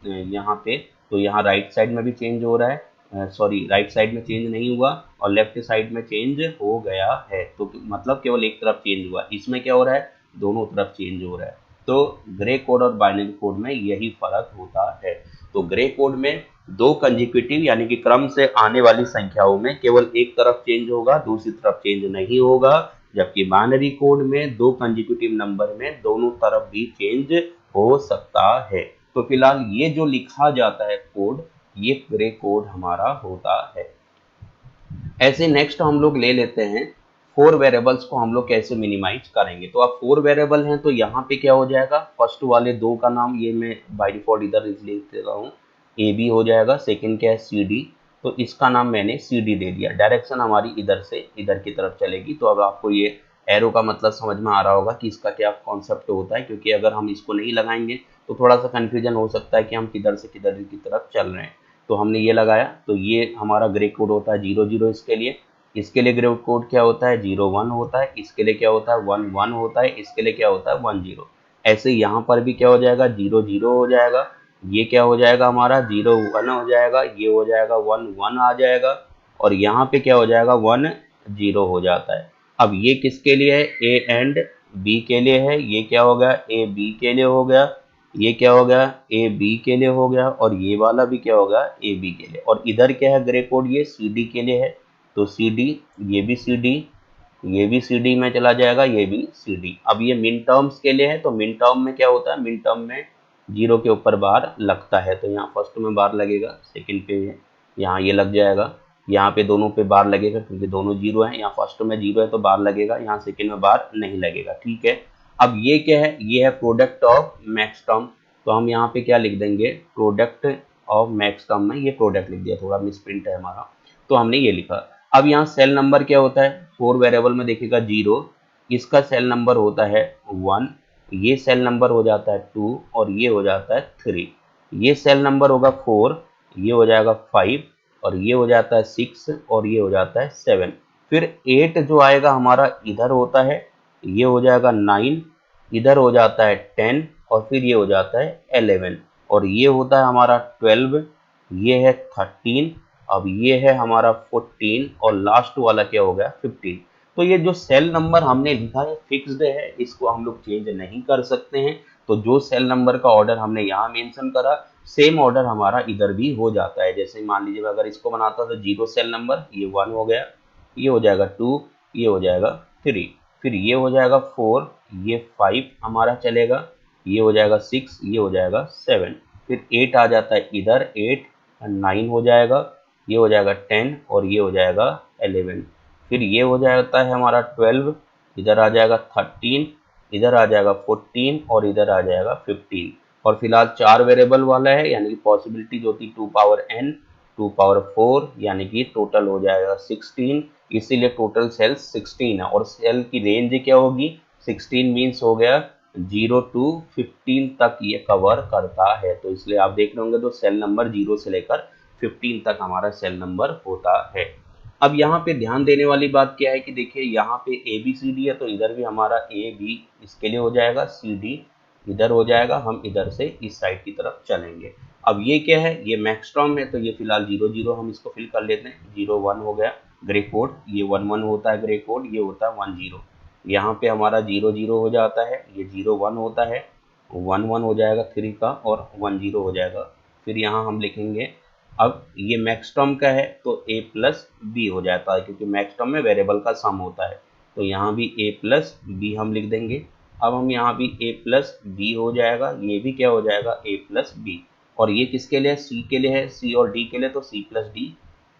यहाँ पे, तो यहाँ राइट साइड में भी चेंज हो रहा है, सॉरी राइट साइड में चेंज नहीं हुआ और लेफ्ट साइड में चेंज हो गया है, तो मतलब केवल एक तरफ चेंज हुआ। इसमें क्या हो रहा है दोनों तरफ चेंज हो रहा है। तो ग्रे कोड और बाइनरी कोड में यही फर्क होता है। तो ग्रे कोड में दो कंजिक्यूटिव यानी कि क्रम से आने वाली संख्याओं में केवल एक तरफ चेंज होगा, दूसरी तरफ चेंज नहीं होगा, जबकि बाइनरी कोड में दो कंजिक्यूटिव नंबर में दोनों तरफ भी चेंज हो सकता है। तो फिलहाल ये जो लिखा जाता है कोड, ये ग्रे कोड हमारा होता है। ऐसे नेक्स्ट हम लोग ले लेते हैं 4 वेरिएबल्स को हम लोग कैसे मिनिमाइज करेंगे। तो अब 4 वेरिएबल हैं तो यहाँ पे क्या हो जाएगा, फर्स्ट वाले दो का नाम ये मैं बाय डिफॉल्ट इधर लिख देता हूँ, ए बी हो जाएगा। सेकंड क्या है, सी डी, तो इसका नाम मैंने सी डी दे दिया। डायरेक्शन हमारी इधर से इधर की तरफ चलेगी। तो अब आपको ये एरो का मतलब समझ में आ रहा होगा कि इसका क्या कॉन्सेप्ट होता है, क्योंकि अगर हम इसको नहीं लगाएंगे तो थोड़ा सा कन्फ्यूजन हो सकता है कि हम किधर से किधर की तरफ चल रहे हैं। तो हमने ये लगाया, तो ये हमारा ग्रे कोड होता है 0 0 इसके लिए ग्रे कोड क्या होता है 0 1 होता है, इसके लिए क्या होता है 1 1 होता है, इसके लिए क्या होता है 1 0। ऐसे यहाँ पर भी क्या हो जाएगा 0 0 हो जाएगा, ये क्या हो जाएगा हमारा 0 1 हो जाएगा, ये हो जाएगा 1 1 आ जाएगा, और यहाँ पे क्या हो जाएगा 1 0 हो जाता है। अब ये किसके लिए है, ए एंड बी के लिए है। ये क्या हो गया ए बी के लिए हो गया, ये क्या हो गया ए बी के लिए हो गया, और ये वाला भी क्या होगा ए बी के लिए। और इधर क्या है ग्रे कोड, ये सी डी के लिए है। तो सी डी, ये भी सी डी, ये भी सी डी में चला जाएगा, ये भी सी डी। अब ये मिन टर्म्स के लिए है, तो मिन टर्म में क्या होता है, मिन टर्म में 0 के ऊपर बार लगता है। तो यहाँ फर्स्ट में बार लगेगा, सेकंड पे यहाँ ये लग जाएगा, यहाँ पे दोनों पे बार लगेगा क्योंकि दोनों 0 है। यहाँ फर्स्ट में 0 है तो बार लगेगा, यहाँ सेकंड में बार नहीं लगेगा। ठीक है, अब ये क्या है, ये है प्रोडक्ट ऑफ मैक्स टर्म। तो हम यहाँ पे क्या लिख देंगे, प्रोडक्ट ऑफ मैक्स टर्म में ये प्रोडक्ट लिख दिया, थोड़ा मिसप्रिंट है हमारा, तो हमने ये लिखा। अब यहाँ सेल नंबर क्या होता है, 4 वेरिएबल में देखिएगा 0, इसका सेल नंबर होता है 1, ये सेल नंबर हो जाता है 2, और ये हो जाता है 3। ये सेल नंबर होगा 4, ये हो जाएगा 5, और ये हो जाता है 6, और ये हो जाता है 7। फिर 8 जो आएगा हमारा इधर होता है, ये हो जाएगा 9, इधर हो जाता है 10, और फिर ये हो जाता है 11, और ये होता है हमारा 12, ये है 13, अब ये है हमारा 14, और लास्ट वाला क्या हो गया 15। तो ये जो सेल नंबर हमने लिखा है फिक्स्ड है, इसको हम लोग चेंज नहीं कर सकते हैं। तो जो सेल नंबर का ऑर्डर हमने यहाँ मेंशन करा, सेम ऑर्डर हमारा इधर भी हो जाता है। जैसे मान लीजिए अगर इसको बनाता तो 0 सेल नंबर, ये 1 हो गया, ये हो जाएगा 2, ये हो जाएगा 3, फिर ये हो जाएगा 4, ये 5 हमारा चलेगा, ये हो जाएगा 6, ये हो जाएगा 7, फिर 8 आ जाता है इधर, 8 9 हो जाएगा, ये हो जाएगा 10, और ये हो जाएगा 11, फिर ये हो जाता है हमारा 12, इधर आ जाएगा 13, इधर आ जाएगा 14, और इधर आ जाएगा 15। और फिलहाल 4 वेरिएबल वाला है, यानी कि पॉसिबिलिटी जो थी 2 पावर n 2 पावर 4, यानी कि टोटल हो जाएगा 16, इसीलिए टोटल सेल्स 16 है। और सेल की रेंज क्या होगी, 16 मीन्स हो गया 0 to 15 तक ये कवर करता है। तो इसलिए आप देख रहे होंगे तो सेल नंबर 0 से लेकर 15 तक हमारा सेल नंबर होता है। अब यहाँ पे ध्यान देने वाली बात क्या है कि देखिए यहाँ पे ए बी सी डी है, तो इधर भी हमारा ए बी इसके लिए हो जाएगा, सी डी इधर हो जाएगा, हम इधर से इस साइड की तरफ चलेंगे। अब ये क्या है, ये मैक्सटर्म है, तो ये फिलहाल 0 0 हम इसको फिल कर लेते हैं। 0 1 हो गया ग्रे कोड, ये 1 1 होता है ग्रे कोड, ये होता है 1 0। यहाँ पे हमारा 0 0 हो जाता है, ये 0 1 होता है, 1 1 हो जाएगा 3 का, और 1 0 हो जाएगा। फिर यहाँ हम लिखेंगे, अब ये मैक्स टर्म का है तो a प्लस बी हो जाता है, क्योंकि मैक्स टर्म में वेरिएबल का सम होता है। तो यहाँ भी a प्लस बी हम लिख देंगे। अब हम यहाँ भी a प्लस बी हो जाएगा, ये भी क्या हो जाएगा a प्लस बी। और ये किसके लिए, c के लिए है, c और d के लिए, तो c प्लस डी,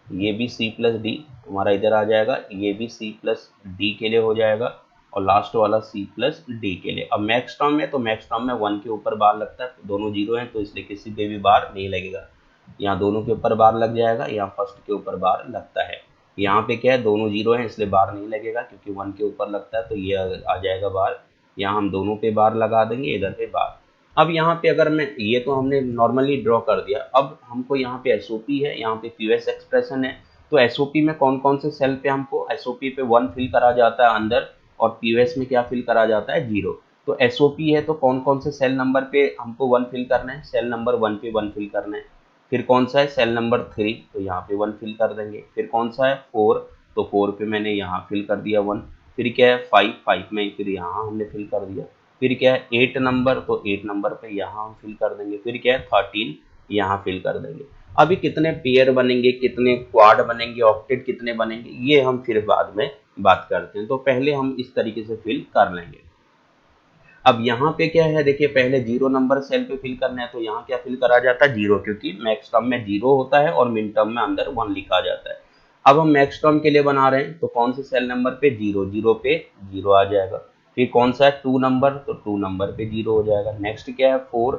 ये भी c प्लस डी हमारा इधर आ जाएगा, ये भी c प्लस डी के लिए हो जाएगा, और लास्ट वाला c प्लस डी के लिए। अब मैक्स टर्म में, तो मैक्स टर्म में 1 के ऊपर बार लगता है, दोनों 0 हैं तो इसलिए किसी पे भी बार नहीं लगेगा। यहाँ दोनों के ऊपर बार लग जाएगा, यहाँ फर्स्ट के ऊपर बार लगता है। यहाँ पे क्या है, दोनों 0 हैं इसलिए बार नहीं लगेगा, क्योंकि 1 के ऊपर लगता है तो ये आ जाएगा बार। यहाँ हम दोनों पे बार लगा देंगे, इधर पे बार। अब यहाँ पे अगर मैं, ये तो हमने नॉर्मली ड्रॉ कर दिया, अब हमको यहाँ पे एसओपी है, यहाँ पे पीओएस एक्सप्रेशन है। तो एसओपी में कौन कौन से सेल पे हमको, एसओपी पे 1 फिल करा जाता है अंदर, और पीओएस में क्या फिल करा जाता है 0। तो एसओपी है तो कौन कौन से सेल नंबर पे हमको 1 फिल करना है, सेल नंबर 1 पे 1 फिल करना है। फिर कौन सा है सेल नंबर 3, तो यहाँ पे 1 फिल कर देंगे। फिर कौन सा है 4, तो 4 पे मैंने यहाँ फिल कर दिया 1। फिर क्या है 5 5 में फिर यहाँ हमने फिल कर दिया। फिर क्या है 8 नंबर, तो 8 नंबर पे यहाँ हम फिल कर देंगे, फिर क्या है 13 यहाँ फिल कर देंगे। अभी कितने पेयर बनेंगे, कितने क्वाड बनेंगे, ऑक्टेट कितने बनेंगे, ये हम फिर बाद में बात करते हैं। तो पहले हम इस तरीके से फिल कर लेंगे। अब यहाँ पे क्या है, देखिए पहले 0 नंबर सेल पे फिल करना है, तो यहाँ क्या फिल करा जाता है 0, क्योंकि मैक्स टर्म में 0 होता है और मिन टर्म में अंदर 1 लिखा जाता है। अब हम मैक्स टर्म के लिए बना रहे हैं, तो कौन से सेल नंबर पे 0, 0 पे 0 आ जाएगा। फिर कौन सा है 2 नंबर, तो 2 नंबर पे 0 हो जाएगा। नेक्स्ट क्या है 4,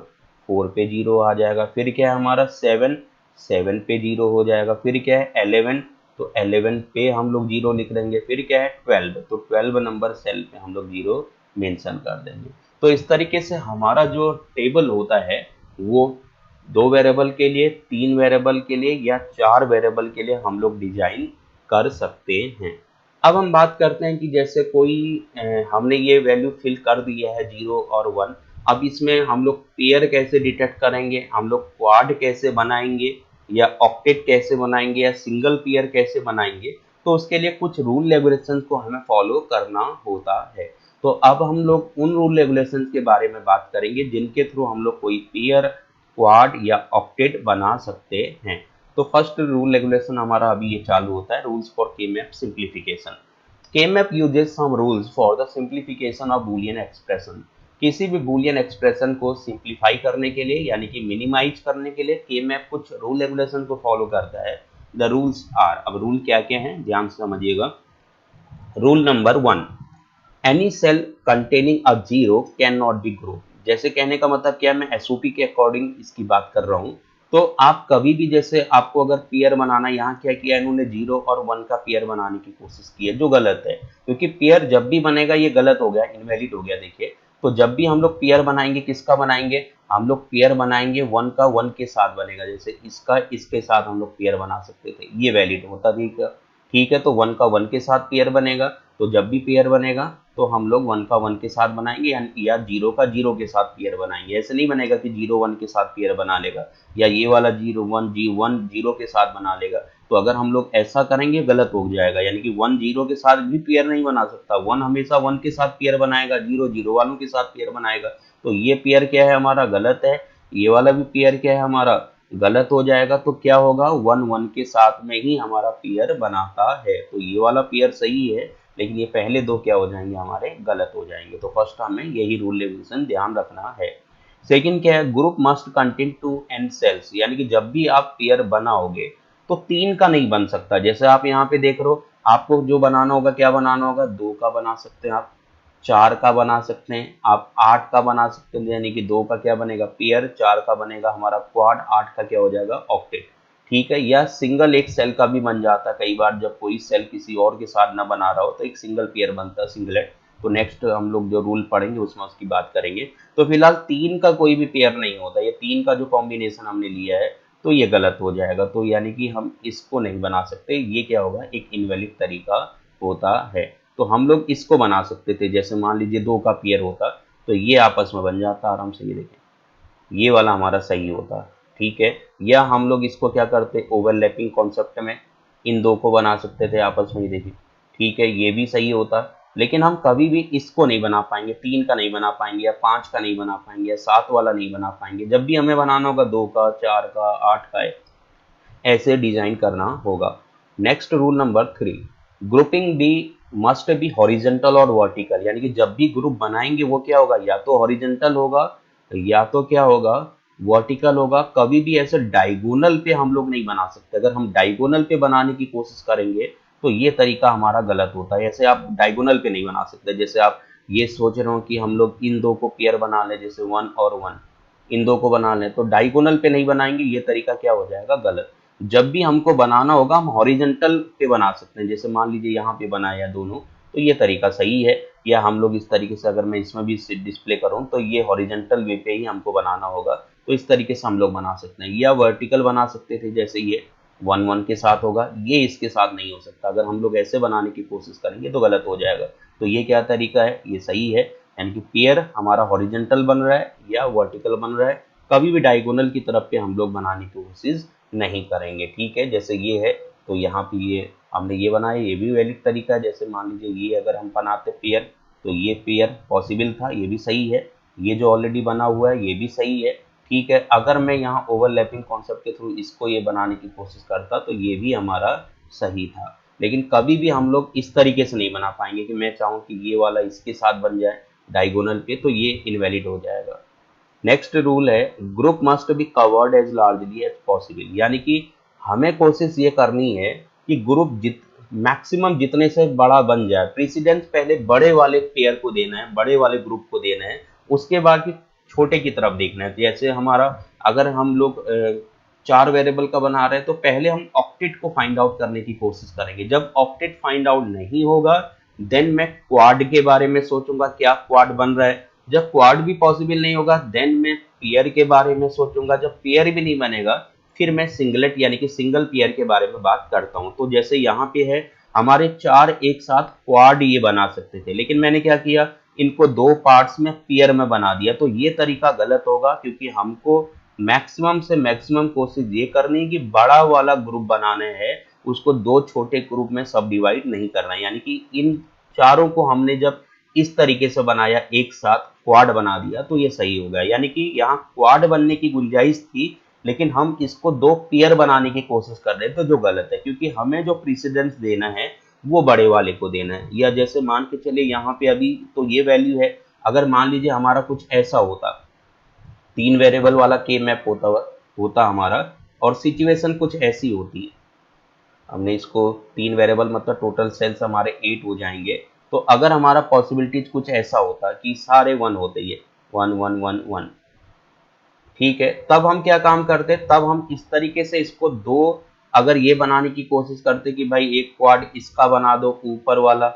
4 पे 0 आ जाएगा। फिर क्या है हमारा 7, 7 पे 0 हो जाएगा। फिर क्या है 11, तो 11 पे हम लोग 0 लिख देंगे। फिर क्या है 12, तो 12 नंबर सेल पे हम लोग 0 मेंशन कर देंगे। तो इस तरीके से हमारा जो टेबल होता है वो 2 वेरिएबल के लिए, 3 वेरिएबल के लिए या 4 वेरिएबल के लिए हम लोग डिजाइन कर सकते हैं। अब हम बात करते हैं कि जैसे कोई हमने ये वैल्यू फिल कर दिया है 0 और 1, अब इसमें हम लोग पेयर कैसे डिटेक्ट करेंगे, हम लोग क्वाड कैसे बनाएंगे या ऑक्टेट कैसे बनाएंगे या सिंगल पेयर कैसे बनाएंगे, तो उसके लिए कुछ रूल रेगुलेशंस को हमें फॉलो करना होता है। तो अब हम लोग उन रूल रेगुलेशंस के बारे में बात करेंगे जिनके थ्रू हम लोग कोई पेयर, क्वाड या ऑक्टेट बना सकते हैं। तो फर्स्ट रूल रेगुलेशन हमारा अभी ये चालू होता है, rules for K map simplification. K map uses some rules for the simplification of Boolean expression. किसी भी बूलियन एक्सप्रेशन को सिंप्लीफाई करने के लिए यानी कि मिनिमाइज करने के लिए के मैप कुछ रूल रेगुलेशन को फॉलो करता है। द रूल्स आर, अब रूल क्या क्या हैं ध्यान से समझिएगा। Rule number 1, any cell containing a zero can not be group. जैसे कहने का मतलब क्या है, मैं एसओपी के अकॉर्डिंग इसकी बात कर रहा हूं। तो आप कभी भी जैसे आपको अगर पेयर बनाना, यहाँ क्या किया इन्होंने 0 और 1 का पेयर बनाने की कोशिश की है, जो गलत है, क्योंकि पेयर जब भी बनेगा ये गलत हो गया, इनवैलिड हो गया। देखिए तो जब भी हम लोग पेयर बनाएंगे किसका बनाएंगे, हम लोग पेयर बनाएंगे 1 का 1 के साथ बनेगा। जैसे इसका इसके साथ हम लोग पेयर बना सकते थे, ये वैलिड होता। ठीक है, तो 1 का 1 के साथ पेयर बनेगा, तो जब भी पेयर बनेगा तो हम लोग 1 का 1 के साथ बनाएंगे या 0 का 0 के साथ पेयर बनाएंगे। ऐसे नहीं बनेगा कि 0 1 के साथ पेयर बना लेगा या ये वाला 0 1 1 0 के साथ बना लेगा। तो अगर हम लोग ऐसा करेंगे गलत हो जाएगा, यानी कि 1 0 के साथ भी पेयर नहीं बना सकता, 1 हमेशा 1 के साथ पेयर बनाएगा, 0 0 वालों के साथ पेयर बनाएगा। तो ये पेयर क्या है हमारा गलत है, ये वाला भी पेयर क्या है हमारा गलत हो जाएगा। तो क्या होगा 1 1 के साथ में ही हमारा पेयर बनाता है। तो ये वाला पेयर सही है, लेकिन ये पहले दो क्या हो जाएंगे हमारे गलत हो जाएंगे। तो फर्स्ट हमें यही रूल रेगुलेशन ध्यान रखना है। सेकंड क्या है, group must contain 2 n cells, यानी कि जब भी आप पेयर बनाओगे तो 3 का नहीं बन सकता। जैसे आप यहाँ पे देख रहे हो, आपको जो बनाना होगा क्या बनाना होगा, 2 का बना सकते हैं आप, 4 का बना सकते हैं आप, 8 का बना सकते हैं, यानी कि 2 का क्या बनेगा पेयर, 4 का बनेगा हमारा क्वाड, 8 का क्या हो जाएगा ऑक्टेट। ठीक है, या सिंगल एक सेल का भी बन जाता है। कई बार जब कोई सेल किसी और के साथ ना बना रहा हो तो एक सिंगल पेयर बनता है, सिंगलेट। तो नेक्स्ट हम लोग जो रूल पढ़ेंगे उसमें उसकी बात करेंगे। तो फिलहाल 3 का कोई भी पेयर नहीं होता, ये 3 का जो कॉम्बिनेशन हमने लिया है तो ये गलत हो जाएगा। तो यानी कि हम इसको नहीं बना सकते, ये क्या होगा एक इनवैलिड तरीका होता है। तो हम लोग इसको बना सकते थे, जैसे मान लीजिए 2 का पेयर होता तो ये आपस में बन जाता आराम से, ये देखें ये वाला हमारा सही होता। ठीक है, या हम लोग इसको क्या करते ओवरलैपिंग कॉन्सेप्ट में इन दो को बना सकते थे आपस में, देखिए ठीक है ये भी सही होता। लेकिन हम कभी भी इसको नहीं बना पाएंगे, 3 का नहीं बना पाएंगे या 5 का नहीं बना पाएंगे या 7 वाला नहीं बना पाएंगे। जब भी हमें बनाना होगा 2 का, 4 का, 8 का ऐसे डिजाइन करना होगा। Next rule number 3, grouping be must be horizontal और वर्टिकल, यानी कि जब भी ग्रुप बनाएंगे वो क्या होगा, या तो हॉरिजेंटल होगा या तो क्या होगा वर्टिकल होगा। कभी भी ऐसे डायगोनल पे हम लोग नहीं बना सकते। अगर हम डायगोनल पे बनाने की कोशिश करेंगे तो ये तरीका हमारा गलत होता है। ऐसे आप डायगोनल पे नहीं बना सकते। जैसे आप ये सोच रहे हो कि हम लोग इन दो को पेयर बना लें, जैसे 1 और 1 इन दो को बना लें, तो डायगोनल पे नहीं बनाएंगे, ये तरीका क्या हो जाएगा गलत। जब भी हमको बनाना होगा हम हॉरिजेंटल पे बना सकते हैं। जैसे मान लीजिए यहाँ पे बनाया दोनों, तो ये तरीका सही है। या हम लोग इस तरीके से, अगर मैं इसमें भी डिस्प्ले करूँ तो ये हॉरिजेंटल वे पे ही हमको बनाना होगा, तो इस तरीके से हम लोग बना सकते हैं। या वर्टिकल बना सकते थे, जैसे ये 1 1 के साथ होगा, ये इसके साथ नहीं हो सकता। अगर हम लोग ऐसे बनाने की कोशिश करेंगे तो गलत हो जाएगा। तो ये क्या तरीका है, ये सही है, यानी कि पेयर हमारा हॉरिजेंटल बन रहा है या वर्टिकल बन रहा है। कभी भी डायगोनल की तरफ पे हम लोग बनाने की कोशिश नहीं करेंगे। ठीक है, जैसे ये है तो यहाँ पे ये हमने ये बनाया, ये भी वैलिड तरीका है। जैसे मान लीजिए ये अगर हम बनाते पेयर तो ये पेयर पॉसिबल था, ये भी सही है। ये जो ऑलरेडी बना हुआ है ये भी सही है, ठीक है। अगर मैं यहाँ ओवरलैपिंग कॉन्सेप्ट के थ्रू इसको ये बनाने की कोशिश करता तो ये भी हमारा सही था। लेकिन कभी भी हम लोग इस तरीके से नहीं बना पाएंगे कि मैं चाहूँ कि ये वाला इसके साथ बन जाए डायगोनल पे, तो ये इनवैलिड हो जाएगा। नेक्स्ट रूल है group must be covered as largely as possible, यानी कि हमें कोशिश ये करनी है कि ग्रुप मैक्सिमम जितने से बड़ा बन जाए। प्रेसिडेंस पहले बड़े वाले पेयर को देना है, बड़े वाले ग्रुप को देना है, उसके बाद फिर छोटे की तरफ देखना है। जैसे हमारा अगर हम लोग 4 वेरिएबल का बना रहे हैं तो पहले हम ऑक्टेट को फाइंड आउट करने की कोशिश करेंगे। जब ऑक्टेट फाइंड आउट नहीं होगा देन मैं क्वाड के बारे में सोचूंगा, क्या क्वाड बन रहा है। जब क्वाड भी पॉसिबल नहीं होगा देन मैं पेयर के बारे में सोचूंगा। जब पेयर भी नहीं बनेगा फिर मैं सिंगलेट यानी कि सिंगल पेयर के बारे में बात करता हूं। तो जैसे यहाँ पे है हमारे 4 एक साथ क्वाड ये बना सकते थे, लेकिन मैंने क्या किया, इनको 2 पार्ट्स में पेयर में बना दिया। तो ये तरीका गलत होगा, क्योंकि हमको मैक्सिमम से मैक्सिमम कोशिश ये करनी है कि बड़ा वाला ग्रुप बनाने हैं, उसको 2 छोटे ग्रुप में सब डिवाइड नहीं करना है। यानी कि इन चारों को हमने जब इस तरीके से बनाया, एक साथ क्वाड बना दिया, तो ये सही हो गया। यानी कि यहाँ क्वाड बनने की गुंजाइश थी, लेकिन हम इसको 2 पेयर बनाने की कोशिश कर रहे थे, जो गलत है, क्योंकि हमें जो प्रेसिडेंस देना है वो बड़े वाले को देना है। या जैसे मान के चले यहाँ पे अभी तो ये वैल्यू है, अगर मान लीजिए हमारा कुछ ऐसा होता, 3 वेरिएबल वाला के मैप होता हमारा, और सिचुएशन कुछ ऐसी होती, हमने इसको 3 वेरिएबल मतलब टोटल सेल्स हमारे 8 हो जाएंगे। तो अगर हमारा पॉसिबिलिटीज कुछ ऐसा होता कि सारे 1 होते, ये 1 1 1 1, ठीक है, तब हम क्या काम करते, तब हम इस तरीके से इसको 2 अगर ये बनाने की कोशिश करते कि भाई एक क्वाड इसका बना दो ऊपर वाला,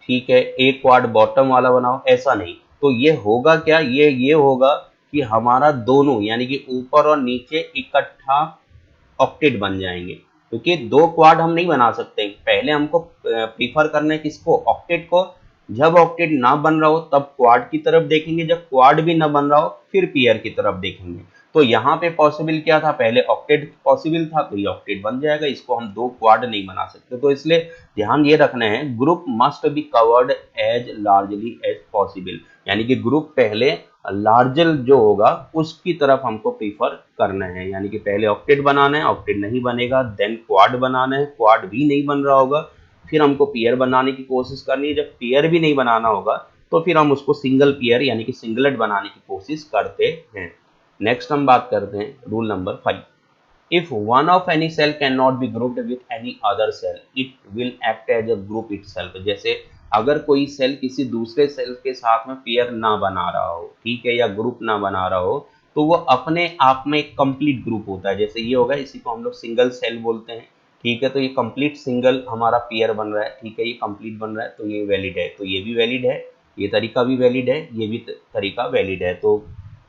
ठीक है, एक क्वाड बॉटम वाला बनाओ, ऐसा नहीं। तो ये होगा क्या, ये होगा कि हमारा दोनों यानी कि ऊपर और नीचे इकट्ठा ऑक्टेट बन जाएंगे, क्योंकि 2 क्वाड हम नहीं बना सकते। पहले हमको प्रीफर करना है किसको, ऑक्टेट को। जब ऑक्टेट ना बन रहा हो तब क्वाड की तरफ देखेंगे, जब क्वाड भी ना बन रहा हो फिर पेयर की तरफ देखेंगे। तो यहाँ पे पॉसिबल क्या था, पहले ऑक्टेट पॉसिबल था तो ये ऑक्टेट बन जाएगा, इसको हम 2 क्वाड नहीं बना सकते। तो इसलिए ध्यान ये रखना है group must be covered as largely as possible, यानी कि ग्रुप पहले लार्जर जो होगा उसकी तरफ हमको प्रीफर करना है। यानी कि पहले ऑक्टेट बनाना है, ऑक्टेट नहीं बनेगा देन क्वाड बनाना है, क्वाड भी नहीं बन रहा होगा फिर हमको पेयर बनाने की कोशिश करनी है। जब पेयर भी नहीं बनाना होगा तो फिर हम उसको सिंगल पेयर यानी कि सिंगलेट बनाने की कोशिश करते हैं। नेक्स्ट हम बात करते हैं rule number 5। If one of any cell cannot be grouped with any other cell, it will act as a group itself। जैसे अगर कोई सेल किसी दूसरे सेल के साथ में पेयर ना बना रहा हो, ठीक है, या ग्रुप ना बना रहा हो, तो वो अपने आप में एक कंप्लीट ग्रुप होता है। जैसे ये होगा, इसी को हम लोग सिंगल सेल बोलते हैं, ठीक है। तो ये कंप्लीट सिंगल हमारा पेयर बन रहा है, ठीक है, ये कंप्लीट बन रहा है, तो ये वैलिड है। तो ये भी वैलिड है, ये तरीका भी वैलिड है, ये भी तरीका वैलिड है। तो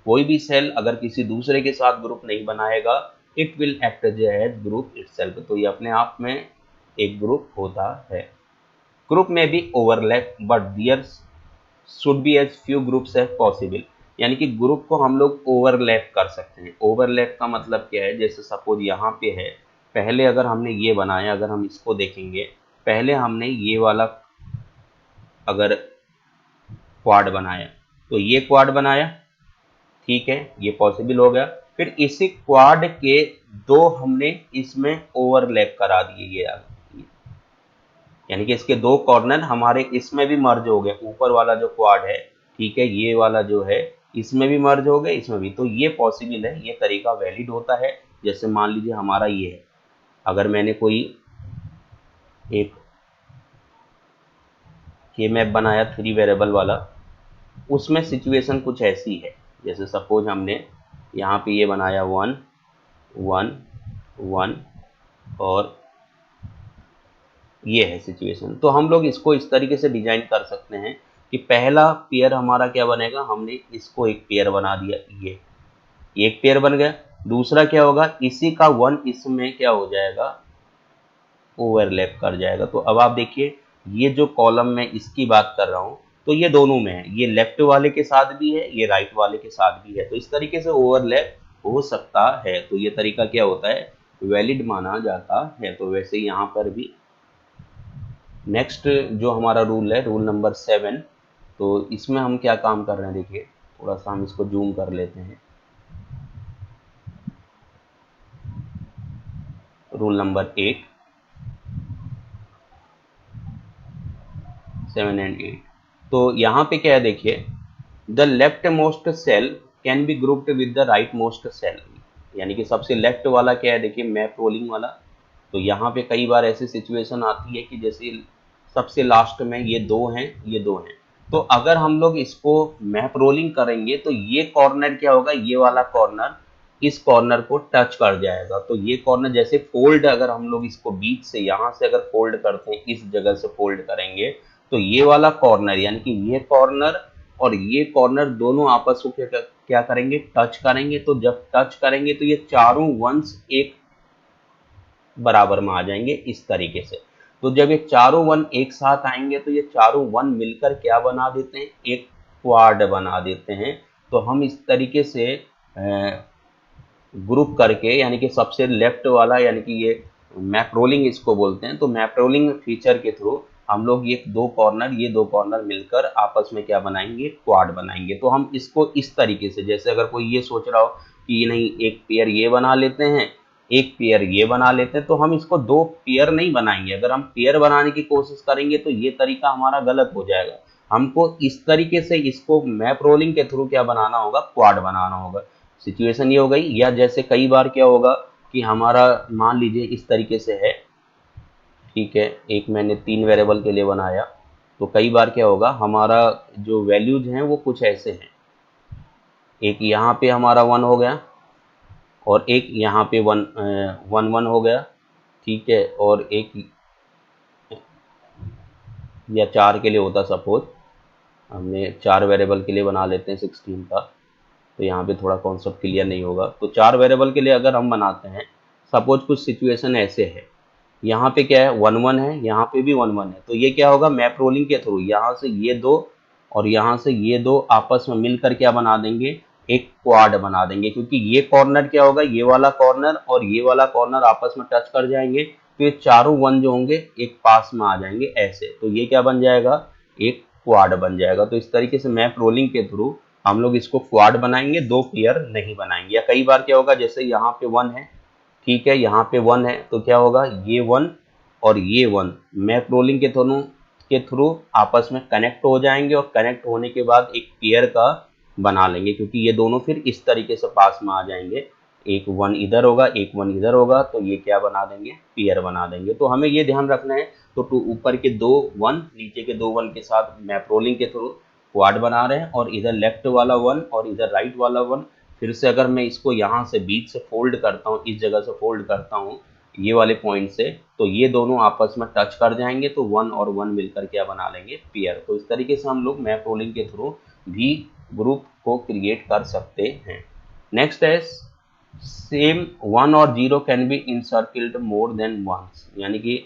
कोई भी सेल अगर किसी दूसरे के साथ ग्रुप नहीं बनाएगा, it will act age group itself, तो ये अपने आप में एक ग्रुप होता है। ग्रुप में भी overlap but there should be as few groups as possible, यानी कि ग्रुप को हम लोग ओवरलैप कर सकते हैं। ओवरलैप का मतलब क्या है, जैसे सपोज यहाँ पे है, पहले अगर हमने ये बनाया, अगर हम इसको देखेंगे, पहले हमने ये वाला अगर क्वाड बनाया तो ये क्वाड बनाया, ठीक है, ये पॉसिबल हो गया। फिर इसी क्वाड के 2 हमने इसमें ओवरलैप करा दिए, ये यानी कि इसके 2 कॉर्नर हमारे इसमें भी मर्ज हो गए, ऊपर वाला जो क्वाड है, ठीक है, ये वाला जो है इसमें भी मर्ज हो गए, इसमें भी। तो ये पॉसिबल है, ये तरीका वैलिड होता है। जैसे मान लीजिए हमारा ये है, अगर मैंने कोई एक के मैप बनाया 3 वेरिएबल वाला, उसमें सिचुएशन कुछ ऐसी है, जैसे सपोज हमने यहाँ पे ये बनाया 1 1 1 और ये है सिचुएशन। तो हम लोग इसको इस तरीके से डिजाइन कर सकते हैं कि पहला पेयर हमारा क्या बनेगा, हमने इसको एक पेयर बना दिया, ये एक पेयर बन गया। दूसरा क्या होगा, इसी का 1 इसमें क्या हो जाएगा, ओवरलैप कर जाएगा। तो अब आप देखिए, ये जो कॉलम में इसकी बात कर रहा हूँ, तो ये दोनों में है, ये लेफ्ट वाले के साथ भी है, ये राइट वाले के साथ भी है। तो इस तरीके से ओवरलैप हो सकता है। तो ये तरीका क्या होता है, वैलिड माना जाता है। तो वैसे यहाँ पर भी नेक्स्ट जो हमारा रूल है, रूल नंबर 7, तो इसमें हम क्या काम कर रहे हैं, देखिए थोड़ा सा हम इसको जूम कर लेते हैं। Rule number 8, 7 and 8। तो यहाँ पे क्या है, देखिए the left most cell can be grouped with the right most cell, यानी कि सबसे लेफ्ट वाला क्या है, देखिए मैप रोलिंग वाला। तो यहाँ पे कई बार ऐसी सिचुएशन आती है कि जैसे सबसे लास्ट में ये दो हैं, ये दो हैं, तो अगर हम लोग इसको मैप रोलिंग करेंगे तो ये कॉर्नर क्या होगा, ये वाला कॉर्नर इस कॉर्नर को टच कर जाएगा। तो ये कॉर्नर जैसे फोल्ड, अगर हम लोग इसको बीच से यहाँ से अगर फोल्ड करते हैं, इस जगह से फोल्ड करेंगे, तो ये वाला कॉर्नर यानी कि ये कॉर्नर और ये कॉर्नर दोनों आपस को क्या करेंगे, टच करेंगे। तो जब टच करेंगे तो ये चारों वंस एक बराबर में आ जाएंगे इस तरीके से। तो जब ये चारों वन एक साथ आएंगे तो ये चारों वन मिलकर क्या बना देते हैं, एक क्वाड बना देते हैं। तो हम इस तरीके से ग्रुप करके, यानी कि सबसे लेफ्ट वाला, यानी कि ये मैप रोलिंग इसको बोलते हैं। तो मैप रोलिंग फीचर के थ्रू हम लोग ये दो कॉर्नर, ये दो कॉर्नर मिलकर आपस में क्या बनाएंगे, क्वाड बनाएंगे। तो हम इसको इस तरीके से, जैसे अगर कोई ये सोच रहा हो कि नहीं एक पेयर ये बना लेते हैं, एक पेयर ये बना लेते हैं, तो हम इसको दो पेयर नहीं बनाएंगे। अगर हम पेयर बनाने की कोशिश करेंगे तो ये तरीका हमारा गलत हो जाएगा। हमको इस तरीके से इसको मैप रोलिंग के थ्रू क्या बनाना होगा, क्वाड बनाना होगा। सिचुएशन ये हो गई। या जैसे कई बार क्या होगा कि हमारा मान लीजिए इस तरीके से है, ठीक है, एक मैंने 3 वेरिएबल के लिए बनाया, तो कई बार क्या होगा हमारा जो वैल्यूज हैं वो कुछ ऐसे हैं, एक यहाँ पे हमारा 1 हो गया और एक यहाँ पे 1 हो गया, ठीक है, और एक या 4 के लिए होता, सपोज हमने 4 वेरिएबल के लिए बना लेते हैं 16 का, तो यहाँ पे थोड़ा कॉन्सेप्ट क्लियर नहीं होगा। तो 4 वेरिएबल के लिए अगर हम बनाते हैं, सपोज कुछ सिचुएशन ऐसे है, यहाँ पे क्या है 1 1 है, यहाँ पे भी 1 1 है, तो ये क्या होगा, मैप रोलिंग के थ्रू यहाँ से ये दो और यहाँ से ये दो आपस में मिलकर क्या बना देंगे, एक क्वाड बना देंगे। क्योंकि ये कॉर्नर क्या होगा, ये वाला कॉर्नर और ये वाला कॉर्नर आपस में टच कर जाएंगे, तो ये चारों वन जो होंगे एक पास में आ जाएंगे ऐसे, तो ये क्या बन जाएगा, एक क्वाड बन जाएगा। तो इस तरीके से मैप रोलिंग के थ्रू हम लोग इसको क्वाड बनाएंगे, दो पेयर नहीं बनाएंगे। या कई बार क्या होगा, जैसे यहाँ पे 1 है, ठीक है, यहाँ पे 1 है, तो क्या होगा, ये 1 और ये 1 मैप रोलिंग के थ्रू आपस में कनेक्ट हो जाएंगे और कनेक्ट होने के बाद एक पेयर का बना लेंगे, क्योंकि ये दोनों फिर इस तरीके से पास में आ जाएंगे, एक 1 इधर होगा, एक 1 इधर होगा, तो ये क्या बना देंगे, पेयर बना देंगे। तो हमें ये ध्यान रखना है। तो ऊपर के 2 1, नीचे के 2 1 के साथ मैप रोलिंग के थ्रू क्वाड बना रहे हैं, और इधर लेफ्ट वाला 1 और इधर राइट वाला 1, फिर से अगर मैं इसको यहाँ से बीच से फोल्ड करता हूँ, इस जगह से फोल्ड करता हूँ ये वाले पॉइंट से, तो ये दोनों आपस में टच कर जाएंगे, तो 1 और 1 मिलकर क्या बना लेंगे, पेयर। तो इस तरीके से हम लोग मैप रोलिंग के थ्रू भी ग्रुप को क्रिएट कर सकते हैं। नेक्स्ट है सेम 1 और 0 can be encircled more than once, यानी कि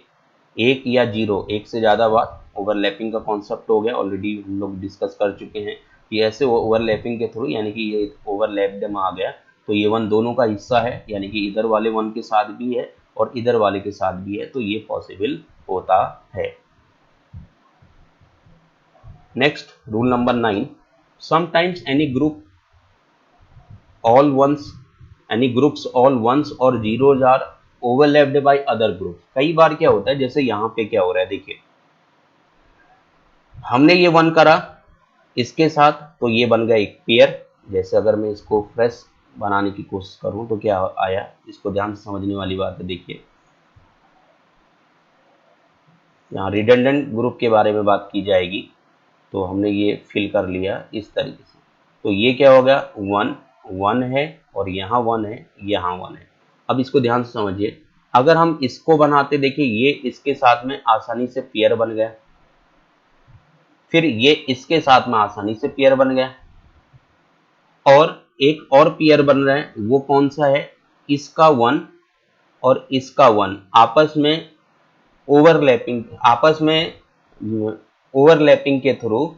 एक या 0, एक से ज़्यादा बार। ओवरलैपिंग का कॉन्सेप्ट हो गया, ऑलरेडी हम लोग डिस्कस कर चुके हैं कि ऐसे ओवरलैपिंग के थ्रू, यानी कि ये ओवरलैप्ड में आ गया, तो ये 1 दोनों का हिस्सा है, यानी कि इधर वाले 1 के साथ भी है और इधर वाले के साथ भी है, तो ये पॉसिबल होता है। Next rule number 9, sometimes any groups all ones और zeros are overlapped by other group. कई बार क्या होता है, जैसे यहाँ पे क्या हो रहा है, देखिए हमने ये 1 करा इसके साथ, तो ये बन गया एक पेयर। जैसे अगर मैं इसको फ्रेश बनाने की कोशिश करूं तो क्या आया, इसको ध्यान से समझने वाली बात है। देखिए यहाँ रिडंडेंट ग्रुप के बारे में बात की जाएगी, तो हमने ये फिल कर लिया इस तरीके से। तो ये क्या हो गया, 1 1 है और यहाँ 1 है, यहाँ 1 है। अब इसको ध्यान से समझिए, अगर हम इसको बनाते, देखिए ये इसके साथ में आसानी से पेयर बन गया, फिर ये इसके साथ में आसानी से पेयर बन गया, और एक और पेयर बन रहा है, वो कौन सा है, इसका 1 और इसका 1 आपस में ओवरलैपिंग के थ्रू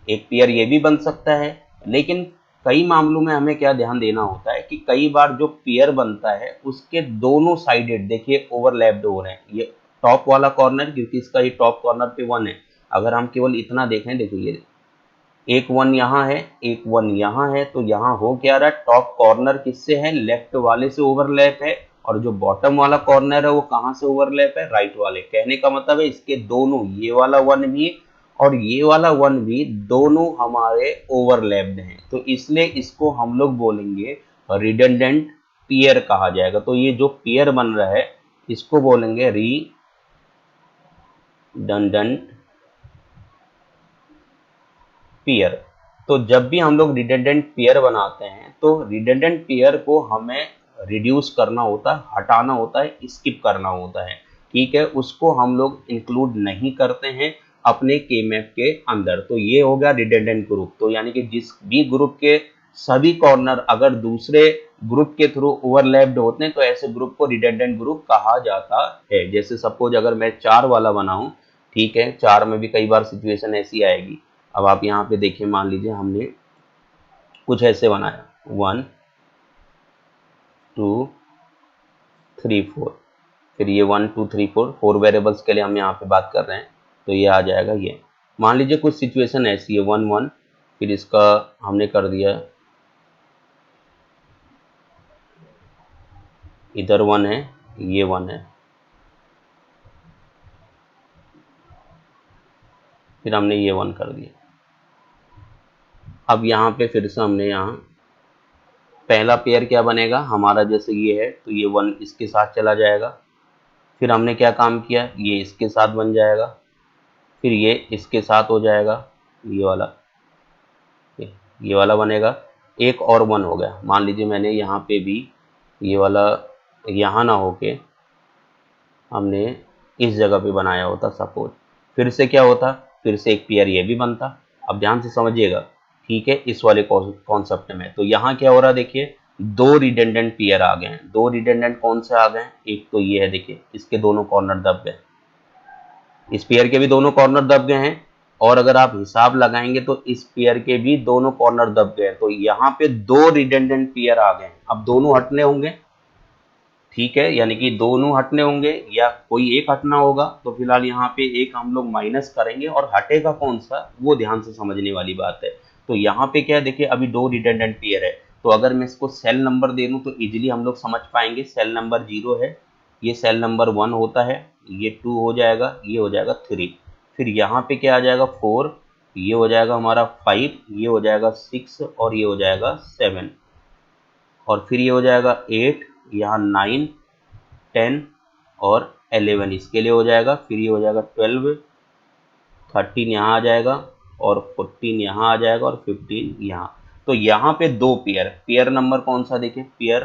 एक पेयर ये भी बन सकता है। लेकिन कई मामलों में हमें क्या ध्यान देना होता है कि कई बार जो पेयर बनता है उसके दोनों साइडेड देखिए ओवरलैप्ड हो रहे हैं। ये टॉप वाला कॉर्नर, क्योंकि इसका ये टॉप कॉर्नर पे 1 है, अगर हम केवल इतना देखें, देखिए एक 1 यहाँ है, एक 1 यहाँ है, तो यहाँ हो क्या रहा है, टॉप कॉर्नर किससे है, लेफ्ट वाले से ओवरलैप है, और जो बॉटम वाला कॉर्नर है वो कहाँ से ओवरलैप है, राइट वाले। कहने का मतलब है इसके दोनों, ये वाला 1 भी और ये वाला 1 भी दोनों हमारे ओवरलैप्ड हैं, तो इसलिए इसको हम लोग बोलेंगे रिडंडेंट पेयर कहा जाएगा। तो ये जो पेयर बन रहा है इसको बोलेंगे रिडंडेंट पेयर। तो जब भी हम लोग रिडंडेंट पेयर बनाते हैं तो रिडंडेंट पेयर को हमें रिड्यूस करना होता है, हटाना होता है, स्किप करना होता है, ठीक है। उसको हम लोग इंक्लूड नहीं करते हैं अपने के मैप के अंदर। तो ये हो गया रिडंडेंट ग्रुप। तो यानी कि जिस भी ग्रुप के सभी कॉर्नर अगर दूसरे ग्रुप के थ्रू ओवरलैप्ड होते हैं तो ऐसे ग्रुप को रिडंडेंट ग्रुप कहा जाता है। जैसे सपोज अगर मैं 4 वाला बनाऊं, ठीक है, 4 में भी कई बार सिचुएशन ऐसी आएगी। अब आप यहाँ पे देखिए, मान लीजिए हमने कुछ ऐसे बनाया 1 2 3 4, फिर ये 1 2 3 4 4 वेरिएबल्स के लिए हम यहाँ पे बात कर रहे हैं, तो ये आ जाएगा ये। मान लीजिए कुछ सिचुएशन ऐसी है 1 1, फिर इसका हमने कर दिया, इधर 1 है, ये 1 है, फिर हमने ये 1 कर दिया। अब यहाँ पे फिर से हमने यहाँ पहला पेयर क्या बनेगा हमारा, जैसे ये है तो ये 1 इसके साथ चला जाएगा, फिर हमने क्या काम किया, ये इसके साथ बन जाएगा, फिर ये इसके साथ हो जाएगा, ये वाला, ये वाला बनेगा, एक और 1 हो गया। मान लीजिए मैंने यहाँ पे भी ये वाला यहाँ ना होके हमने इस जगह पे बनाया होता सपोज, फिर से क्या होता, फिर से एक पेयर ये भी बनता। अब ध्यान से समझिएगा, ठीक है, इस वाले कॉन्सेप्ट में। तो यहाँ क्या हो रहा है, देखिए दो रिडंडेंट पेयर आ गए हैं। दो रिडंडेंट कौन से आ गए हैं, एक तो ये है, देखिए इसके दोनों कॉर्नर दब गए, इस पेयर के भी दोनों कॉर्नर दब गए हैं, और अगर आप हिसाब लगाएंगे तो इस पेयर के भी दोनों कॉर्नर दब गए। तो यहाँ पे दो रिडंडेंट पेयर आ गए। अब दोनों हटने होंगे, ठीक है, यानी कि दोनों हटने होंगे या कोई एक हटना होगा। तो फिलहाल यहाँ पे एक हम लोग माइनस करेंगे, और हटेगा कौन सा वो ध्यान से समझने वाली बात है। तो यहाँ पे क्या है, देखिए अभी दो रिडंडेंट पेयर है, तो अगर मैं इसको सेल नंबर दे दूं तो इजीली हम लोग समझ पाएंगे। सेल नंबर 0 है, ये सेल नंबर 1 होता है, ये 2 हो जाएगा, ये हो जाएगा 3, फिर यहाँ पे क्या आ जाएगा 4, ये हो जाएगा हमारा 5, ये हो जाएगा 6, और ये हो जाएगा 7, और फिर ये हो जाएगा 8, यहाँ 9 10 और 11 इसके लिए हो जाएगा, फिर ये हो जाएगा 12, 13 यहाँ आ जाएगा, और 14 यहाँ आ जाएगा, और 15 यहाँ। तो यहाँ पे दो पेयर, पेयर नंबर कौन सा, देखिए पेयर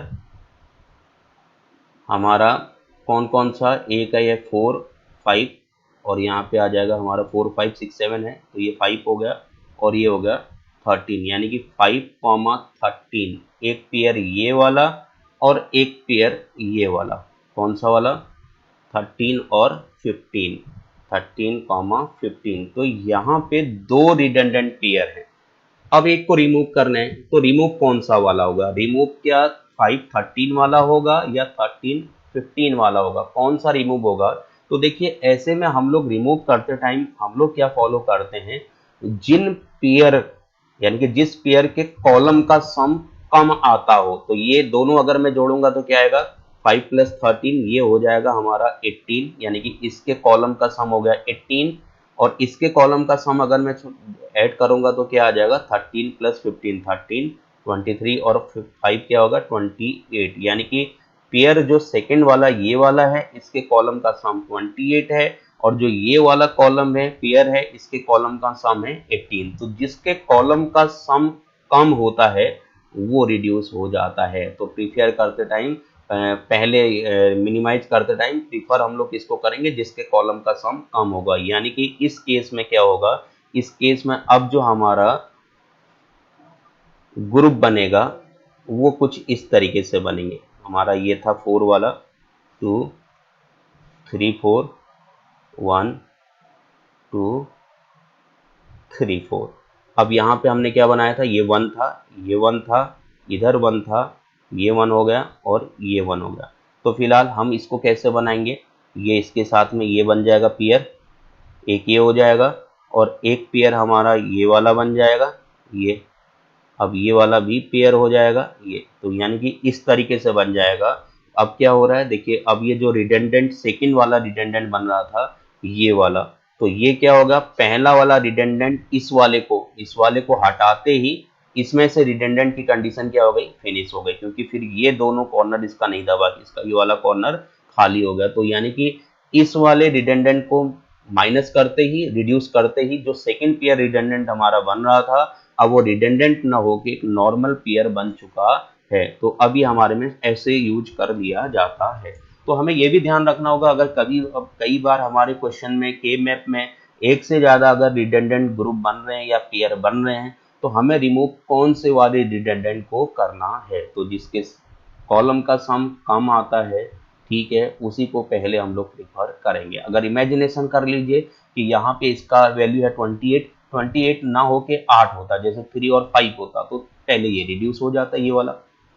हमारा कौन कौन सा, एक है ये 4 5, और यहाँ पे आ जाएगा हमारा 4 5 6 7 है, तो ये 5 हो गया, और ये हो गया 13, यानी कि 5, 13 एक पेयर ये वाला, और एक पेयर ये वाला, कौन सा वाला, 13 और 15, 13, 15। तो यहाँ पे दो रिडंडेंट पेयर है। अब एक को रिमूव करना है, तो रिमूव कौन सा वाला होगा, रिमूव क्या 5 13 वाला होगा या 13 15 वाला होगा, कौन सा रिमूव होगा। तो देखिए ऐसे में हम लोग रिमूव करते टाइम हम लोग क्या फॉलो करते हैं, जिन पेयर यानी कि जिस पेयर के कॉलम का सम कम आता हो, तो ये दोनों अगर मैं जोड़ूंगा तो क्या आएगा, 5 + 13 ये हो जाएगा हमारा 18, यानी कि इसके कॉलम का सम हो गया 18, और इसके कॉलम का सम अगर मैं ऐड करूंगा तो क्या आ जाएगा, 13 + 15 13 23, और 5 क्या होगा 28, यानी कि पेयर जो सेकंड वाला ये वाला है इसके कॉलम का सम 28 है, और जो ये वाला कॉलम है पेयर है इसके कॉलम का सम है 18। तो जिसके कॉलम का सम कम होता है वो रिड्यूस हो जाता है। तो प्रीफेयर करते टाइम पहले मिनिमाइज करते टाइम प्रीफर हम लोग किसको करेंगे, जिसके कॉलम का सम कम होगा। यानी कि इस केस में क्या होगा, इस केस में अब जो हमारा ग्रुप बनेगा वो कुछ इस तरीके से बनेंगे। हमारा ये था 4 वाला, 2 3 4 1 2 3 4। अब यहाँ पे हमने क्या बनाया था, ये 1 था, ये 1 था, इधर 1 था, ये 1 हो गया, और ये 1 हो गया। तो फिलहाल हम इसको कैसे बनाएंगे, ये इसके साथ में ये बन जाएगा पेयर, एक ये हो जाएगा, और एक पेयर हमारा ये वाला बन जाएगा, ये। अब ये वाला भी पेयर हो जाएगा ये, तो यानी कि इस तरीके से बन जाएगा। अब क्या हो रहा है देखिए, अब ये जो रिडंडेंट सेकंड वाला रिडंडेंट बन रहा था ये वाला, तो ये क्या होगा, पहला वाला रिडंडेंट इस वाले को हटाते ही इसमें से रिडंडेंट की कंडीशन क्या हो गई, फिनिश हो गई, क्योंकि फिर ये दोनों कॉर्नर इसका नहीं दबा, इसका ये वाला कॉर्नर खाली हो गया। तो यानी कि इस वाले रिडंडेंट को माइनस करते ही, रिड्यूस करते ही, जो सेकंड पेयर रिडंडेंट हमारा बन रहा था अब वो रिडंडेंट ना होके एक नॉर्मल पेयर बन चुका है। तो अभी हमारे में ऐसे यूज कर लिया जाता है। तो हमें ये भी ध्यान रखना होगा, अगर कभी अब कई बार हमारे क्वेश्चन में के मैप में एक से ज्यादा अगर रिडंडेंट ग्रुप बन रहे हैं या पेयर बन रहे हैं, तो हमें रिमूव कौन से वाले रिडंडेंट को करना है। तो जिसके कॉलम का सम कम आता है, ठीक है, उसी को पहले हम लोग प्रिफर करेंगे। अगर इमेजिनेशन कर लीजिए कि यहाँ पे इसका वैल्यू है 28, 28 ना होके 8 होता, जैसे 3 और 5 होता, तो पहले ये रिड्यूस हो जाता ये वाला,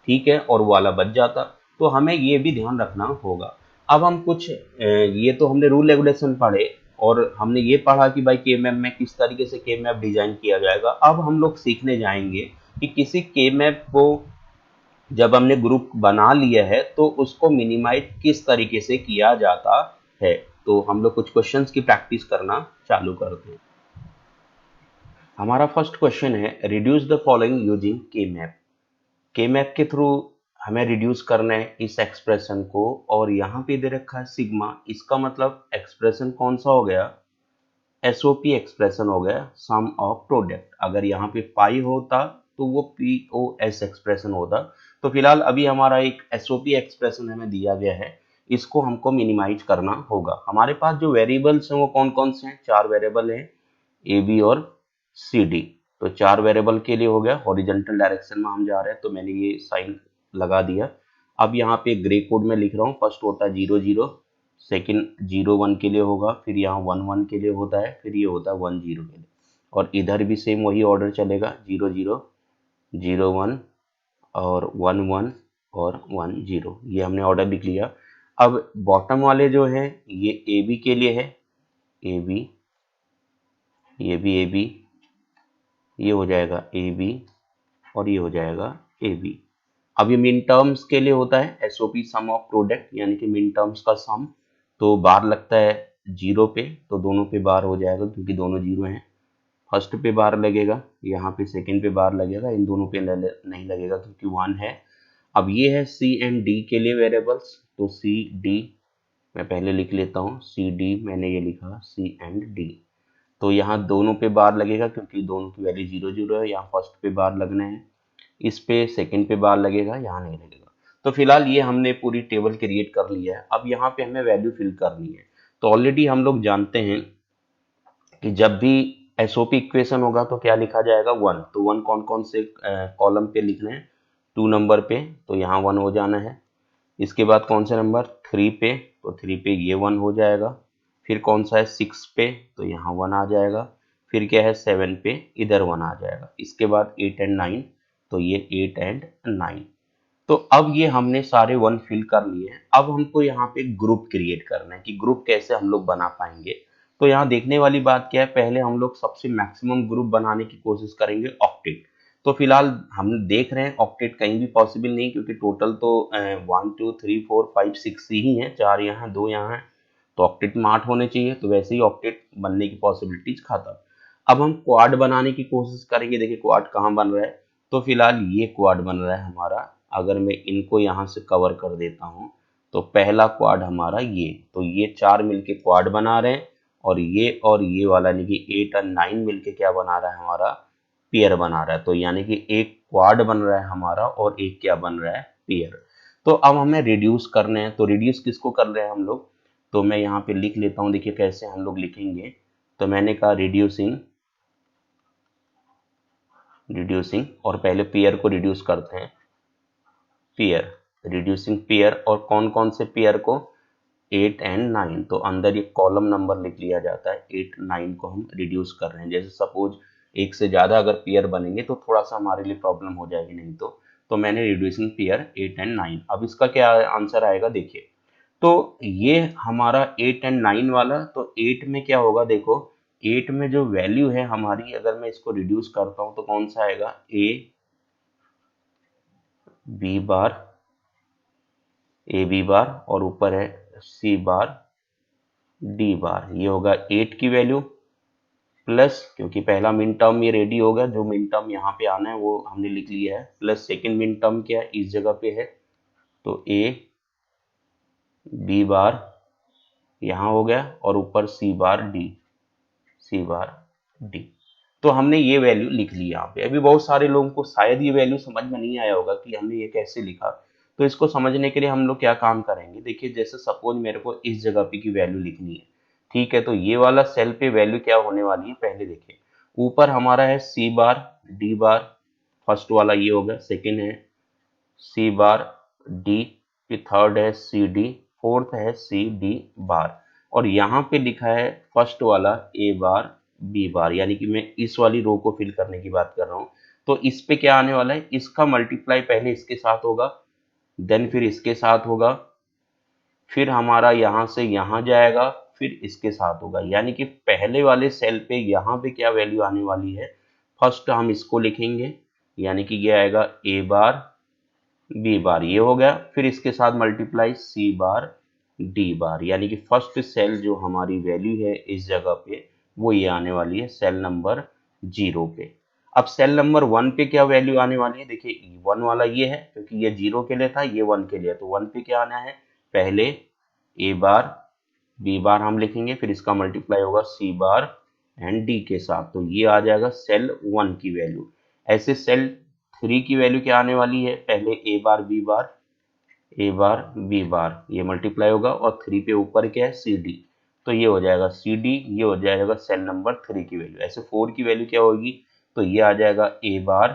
ठीक है, और वो वाला बच जाता। तो हमें ये भी ध्यान रखना होगा। अब हम कुछ ये तो हमने रूल रेगुलेशन पढ़े, और हमने ये पढ़ा कि भाई के मैप में किस तरीके से के मैप डिजाइन किया जाएगा। अब हम लोग सीखने जाएंगे कि किसी के मैप को जब हमने ग्रुप बना लिया है तो उसको मिनिमाइज किस तरीके से किया जाता है। तो हम लोग कुछ क्वेश्चंस की प्रैक्टिस करना चालू करते हैं। हमारा फर्स्ट क्वेश्चन है, reduce the following using K map. के मैप के थ्रू हमें रिड्यूस करना है इस एक्सप्रेशन को, और यहाँ पे दे रखा है सिग्मा, इसका मतलब एक्सप्रेशन कौन सा हो गया, एसओपी एक्सप्रेशन हो गया, सम ऑफ प्रोडक्ट। अगर यहाँ पे पाई होता तो वो पीओएस एक्सप्रेशन होता। तो फिलहाल अभी हमारा एक एसओपी एक्सप्रेशन हमें दिया गया है, इसको हमको मिनिमाइज करना होगा। हमारे पास जो वेरिएबल्स हैं वो कौन कौन से हैं, 4 वेरिएबल हैं, ए बी और सी डी। तो 4 वेरिएबल के लिए हो गया, हॉरिजॉन्टल डायरेक्शन में हम जा रहे हैं तो मैंने ये साइन लगा दिया। अब यहाँ पे ग्रे कोड में लिख रहा हूँ, फर्स्ट होता है 0 0, सेकंड 0 1 के लिए होगा, फिर यहाँ 1 1 के लिए होता है, फिर ये होता है 1 0 के लिए, और इधर भी सेम वही ऑर्डर चलेगा, 0 0 0 1 और 1 1 और 1 0, ये हमने ऑर्डर लिख लिया। अब बॉटम वाले जो है ये ए बी के लिए है, ए बी, ये भी ए बी, ये हो जाएगा ए बी, और ये हो जाएगा ए बी। अब ये मिन टर्म्स के लिए होता है एसओपी, सम ऑफ प्रोडक्ट, यानी कि मिन टर्म्स का सम। तो बार लगता है 0 पे, तो दोनों पे बार हो जाएगा क्योंकि दोनों 0 हैं। फर्स्ट पे बार लगेगा, यहाँ पे सेकंड पे बार लगेगा, इन दोनों पे नहीं लगेगा क्योंकि 1 है। अब ये है सी एंड डी के लिए वेरिएबल्स, तो सी डी मैं पहले लिख लेता हूँ, सी डी मैंने ये लिखा सी एंड डी। तो यहाँ दोनों पे बार लगेगा क्योंकि दोनों की वैल्यू 0 0 है, यहाँ फर्स्ट पे बार लगने हैं, इस पे सेकंड पे बार लगेगा, यहाँ नहीं लगेगा। तो फिलहाल ये हमने पूरी टेबल क्रिएट कर लिया है। अब यहाँ पे हमें वैल्यू फिल करनी है। तो ऑलरेडी हम लोग जानते हैं कि जब भी एसओपी इक्वेशन होगा तो क्या लिखा जाएगा, 1। तो 1 कौन कौन से कॉलम पे लिखना है, 2 नंबर पे, तो यहाँ 1 हो जाना है। इसके बाद कौन से नंबर, 3 पे, तो 3 पे ये 1 हो जाएगा। फिर कौन सा है, 6 पे, तो यहाँ 1 आ जाएगा। फिर क्या है, 7 पे, इधर 1 आ जाएगा। इसके बाद 8 एंड 9, तो ये 8 एंड 9। तो अब ये हमने सारे 1 फिल कर लिए हैं। अब हमको यहाँ पे ग्रुप क्रिएट करना है कि ग्रुप कैसे हम लोग बना पाएंगे। तो यहाँ देखने वाली बात क्या है, पहले हम लोग सबसे मैक्सिमम ग्रुप बनाने की कोशिश करेंगे ऑक्टेट। तो फिलहाल हम देख रहे हैं ऑक्टेट कहीं भी पॉसिबल नहीं, क्योंकि टोटल तो 1 2 3 4 5 6 ही है, 4 यहाँ 2 यहाँ है, तो ऑक्टेट में 8 होने चाहिए। तो वैसे ही ऑक्टेट बनने की पॉसिबिलिटीज खत्म। अब हम क्वाड बनाने की कोशिश करेंगे। देखिए क्वाड कहाँ बन रहा है, तो फिलहाल ये क्वाड बन रहा है हमारा। अगर मैं इनको यहाँ से कवर कर देता हूँ तो पहला क्वाड हमारा ये, तो ये 4 मिलके क्वाड बना रहे हैं, और ये वाला यानी कि 8 और 9 मिलके क्या बना रहा है, हमारा पेयर बना रहा है। तो यानी कि एक क्वाड बन रहा है हमारा और एक क्या बन रहा है, पेयर। तो अब हमें रिड्यूस करने हैं। तो रिड्यूस किसको कर रहे हैं हम लोग, तो मैं यहाँ पे लिख लेता हूँ। देखिए कैसे हम लोग लिखेंगे, तो मैंने कहा रिड्यूसिंग, और पहले पेयर को रिड्यूस करते हैं, पेयर, रिड्यूसिंग पेयर, और कौन कौन से पेयर को, 8 एंड 9। तो अंदर ये कॉलम नंबर लिख लिया जाता है, 8 9 को हम रिड्यूस कर रहे हैं। जैसे सपोज एक से ज्यादा अगर पेयर बनेंगे तो थोड़ा सा हमारे लिए प्रॉब्लम हो जाएगी, नहीं तो मैंने रिड्यूसिंग पेयर 8 एंड 9। अब इसका क्या आंसर आएगा, देखिए। तो ये हमारा 8 एंड 9 वाला, तो 8 में क्या होगा देखो, 8 में जो वैल्यू है हमारी, अगर मैं इसको रिड्यूस करता हूं तो कौन सा आएगा, ए बी बार और ऊपर है सी बार डी बार। ये होगा 8 की वैल्यू प्लस, क्योंकि पहला मिन टर्म ये रेडी हो गया, जो मिन टर्म यहाँ पे आना है वो हमने लिख लिया है, प्लस सेकेंड मिन टर्म क्या है, इस जगह पे है, तो ए बी बार यहाँ हो गया और ऊपर सी बार डी। तो हमने ये वैल्यू लिख ली यहाँ पे। अभी बहुत सारे लोगों को शायद ये वैल्यू समझ में नहीं आया होगा कि हमने ये कैसे लिखा, तो इसको समझने के लिए हम लोग क्या काम करेंगे, देखिए जैसे सपोज मेरे को इस जगह पे की वैल्यू लिखनी है, ठीक है, तो ये वाला सेल पे वैल्यू क्या होने वाली है, पहले देखिए ऊपर हमारा है सी बार डी बार, फर्स्ट वाला ये हो गया, सेकेंड है सी बार डी, फिर थर्ड है सी डी, फोर्थ है सी डी बार, और यहाँ पे लिखा है फर्स्ट वाला ए बार बी बार, यानी कि मैं इस वाली रो को फिल करने की बात कर रहा हूँ। तो इस पे क्या आने वाला है, इसका मल्टीप्लाई पहले इसके साथ होगा, देन फिर इसके साथ होगा, फिर हमारा यहाँ से यहाँ जाएगा, फिर इसके साथ होगा, यानी कि पहले वाले सेल पे यहाँ पे क्या वैल्यू आने वाली है, फर्स्ट हम इसको लिखेंगे, यानी कि ये आएगा ए बार बी बार, ये हो गया, फिर इसके साथ मल्टीप्लाई सी बार डी बार, यानी कि फर्स्ट सेल जो हमारी वैल्यू है इस जगह पे वो ये आने वाली है सेल नंबर 0 पे। अब सेल नंबर 1 पे क्या वैल्यू आने वाली है, देखिए 1 वाला ये है, क्योंकि ये 0 के लिए था, ये 1 के लिए, तो 1 पे क्या आना है, पहले ए बार बी बार हम लिखेंगे, फिर इसका मल्टीप्लाई होगा सी बार एंड डी के साथ, तो ये आ जाएगा सेल 1 की वैल्यू। ऐसे सेल 3 की वैल्यू क्या आने वाली है, पहले ए बार बी बार ये मल्टीप्लाई होगा, और 3 पे ऊपर क्या है सी डी, तो ये हो जाएगा सी डी, ये हो जाएगा सेल नंबर 3 की वैल्यू। ऐसे 4 की वैल्यू क्या होगी, तो ये आ जाएगा ए बार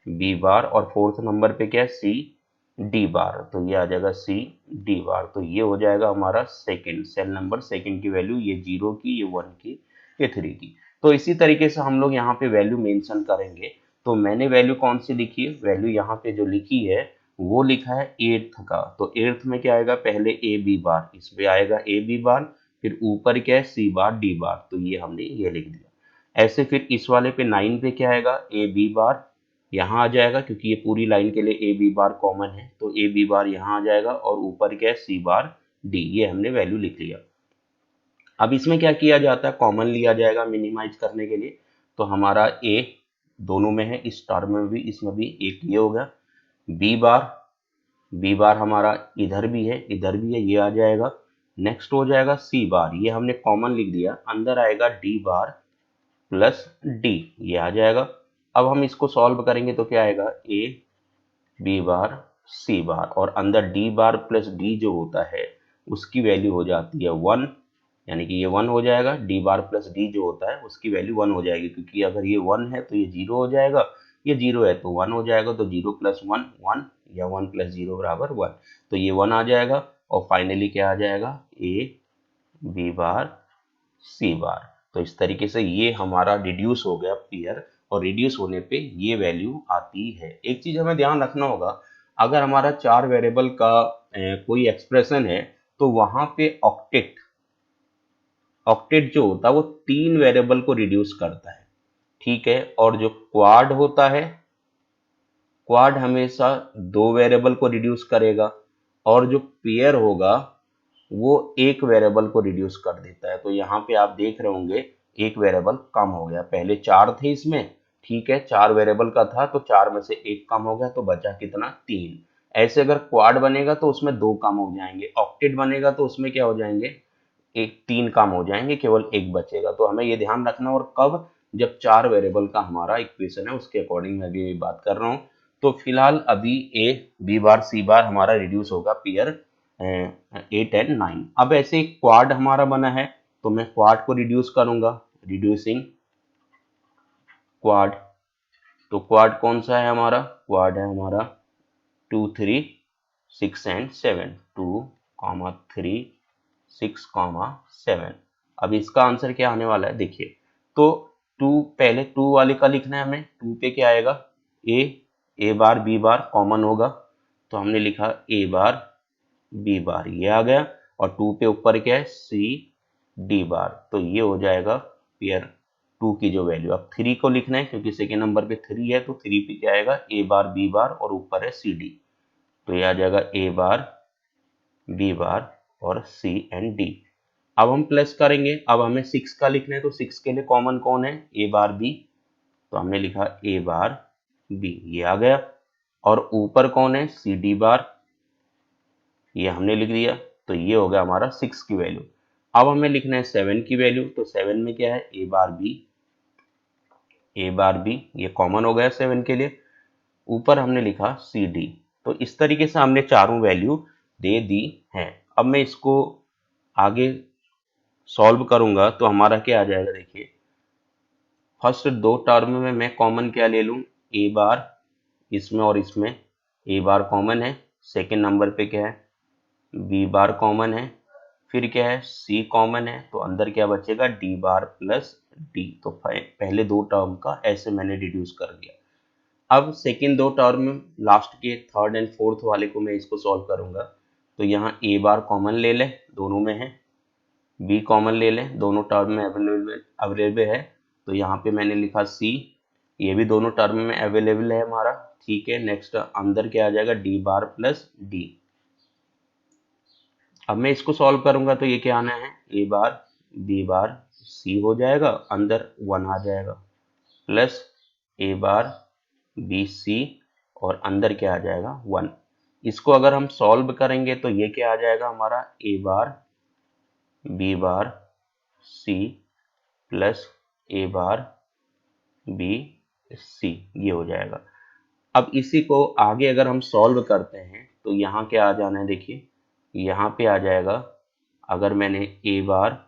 बी बार और फोर्थ नंबर पे क्या है सी डी बार, तो ये आ जाएगा सी डी बार, तो ये हो जाएगा हमारा सेकंड सेल नंबर, सेकंड की वैल्यू, ये 0 की, ये 1 की, ये 3 की। तो इसी तरीके से हम लोग यहाँ पे वैल्यू मेंशन करेंगे। तो मैंने वैल्यू कौन सी लिखी है, वैल्यू यहाँ पे जो लिखी है वो लिखा है एट्थ का, तो एट्थ में क्या आएगा, पहले ए बी बार, इसमें आएगा ए बी बार, फिर ऊपर क्या है सी बार डी बार, तो ये हमने ये लिख दिया। ऐसे फिर इस वाले पे 9 पे क्या आएगा, ए बी बार यहाँ आ जाएगा, क्योंकि ये पूरी लाइन के लिए ए बी बार कॉमन है, तो ए बी बार यहाँ आ जाएगा, और ऊपर क्या है सी बार डी, ये हमने वैल्यू लिख लिया। अब इसमें क्या किया जाता है, कॉमन लिया जाएगा मिनिमाइज करने के लिए, तो हमारा ए दोनों में है, इस टर्म में भी इसमें भी एक ये हो गया, बी बार हमारा इधर भी है इधर भी है, ये आ जाएगा। नेक्स्ट हो जाएगा सी बार, ये हमने कॉमन लिख दिया, अंदर आएगा डी बार प्लस डी, ये आ जाएगा। अब हम इसको सॉल्व करेंगे तो क्या आएगा, ए बी बार सी बार, और अंदर डी बार प्लस डी जो होता है उसकी वैल्यू हो जाती है 1, यानी कि ये 1 हो जाएगा, डी बार प्लस डी जो होता है उसकी वैल्यू 1 हो जाएगी, क्योंकि अगर ये 1 है तो ये 0 हो जाएगा, ये 0 है तो 1 हो जाएगा, तो 0 प्लस 1 1, या 1 प्लस 0 बराबर 1, तो ये 1 आ जाएगा, और फाइनली क्या आ जाएगा, ए बी बार सी बार। तो इस तरीके से ये हमारा रिड्यूस हो गया पेयर, और रिड्यूस होने पे ये वैल्यू आती है। एक चीज हमें ध्यान रखना होगा, अगर हमारा 4 वेरिएबल का कोई एक्सप्रेशन है, तो वहां पे ऑक्टेट जो होता है वो 3 वेरिएबल को रिड्यूस करता है, ठीक है, और जो क्वाड होता है, क्वाड हमेशा 2 वेरिएबल को रिड्यूस करेगा, और जो पेयर होगा वो एक वेरिएबल को रिड्यूस कर देता है। तो यहाँ पे आप देख रहे होंगे एक वेरिएबल कम हो गया, पहले 4 थे इसमें, ठीक है, 4 वेरिएबल का था, तो 4 में से एक कम हो गया, तो बचा कितना, 3। ऐसे अगर क्वाड बनेगा तो उसमें 2 कम हो जाएंगे, ऑक्टेट बनेगा तो उसमें क्या हो जाएंगे, एक 3 कम हो जाएंगे, केवल एक बचेगा। तो हमें ये ध्यान रखना, और कब, जब 4 वेरिएबल का हमारा इक्वेशन है उसके अकॉर्डिंग मैं भी बात कर रहा हूँ। तो फिलहाल अभी ए बी बार सी बार हमारा रिड्यूस होगा पेयर 8 एंड 9। अब ऐसे क्वाड हमारा बना है, तो मैं क्वाड को रिड्यूस करूंगा, रिड्यूसिंग क्वाड। तो क्वाड कौन सा है हमारा, क्वाड है हमारा 2 3 6 एंड 7, 2 3 6 7। अब इसका आंसर क्या आने वाला है, देखिए, तो 2 पहले 2 वाले का लिखना है हमें, 2 पे क्या आएगा, ए बार बी बार कॉमन होगा, तो हमने लिखा ए बार बी बार, ये आ गया, और 2 पे ऊपर क्या है सी डी बार, तो ये हो जाएगा पेयर 2 की जो वैल्यू, अब 3 को लिखना है क्योंकि सेकेंड नंबर पे 3 है, तो 3 पे क्या आएगा, ए बार बी बार और ऊपर है सी डी, तो ये आ जाएगा ए बार बी बार और सी एंड डी। अब हम प्लस करेंगे, अब हमें 6 का लिखना है, तो 6 के लिए कॉमन कौन है, ए बार बी, तो हमने लिखा ए बार बी, ये आ गया। और ऊपर कौन है, सी डी बार, ये हमने लिख दिया, तो ये हो गया हमारा 6 की वैल्यू। अब हमें लिखना है 7 की वैल्यू, तो 7 में क्या है, ए बार बी, ए बार बी, ये कॉमन हो गया 7 के लिए। ऊपर हमने लिखा सी डी, तो इस तरीके से हमने चारों वैल्यू दे दी हैं। अब मैं इसको आगे सॉल्व करूंगा तो हमारा क्या आ जाएगा, देखिए फर्स्ट दो टर्म में मैं कॉमन क्या ले लूं, ए बार, इसमें और इसमें ए बार कॉमन है, सेकेंड नंबर पे क्या है, बी बार कॉमन है, फिर क्या है, सी कॉमन है, तो अंदर क्या बचेगा, डी बार प्लस डी। तो पहले दो टर्म का ऐसे मैंने डिड्यूस कर दिया। अब सेकेंड दो टर्म, लास्ट के थर्ड एंड फोर्थ वाले को मैं इसको सॉल्व करूंगा, तो यहाँ ए बार कॉमन ले लें, दोनों में है, बी कॉमन ले लें, दोनों टर्म में अवेलेबल है, तो यहाँ पे मैंने लिखा सी, ये भी दोनों टर्म में अवेलेबल है हमारा, ठीक है। नेक्स्ट अंदर क्या आ जाएगा, डी बार प्लस डी। अब मैं इसको सॉल्व करूंगा तो ये क्या आना है, ए बार बी बार सी हो जाएगा, अंदर 1 आ जाएगा, plus A bar B C और अंदर क्या आ जाएगा 1। इसको अगर हम सॉल्व करेंगे तो ये क्या आ जाएगा हमारा, ए bar B bar C plus A bar B C, ये हो जाएगा। अब इसी को आगे अगर हम सॉल्व करते हैं तो यहाँ क्या आ जाना है, देखिए यहाँ पे आ जाएगा, अगर मैंने ए बार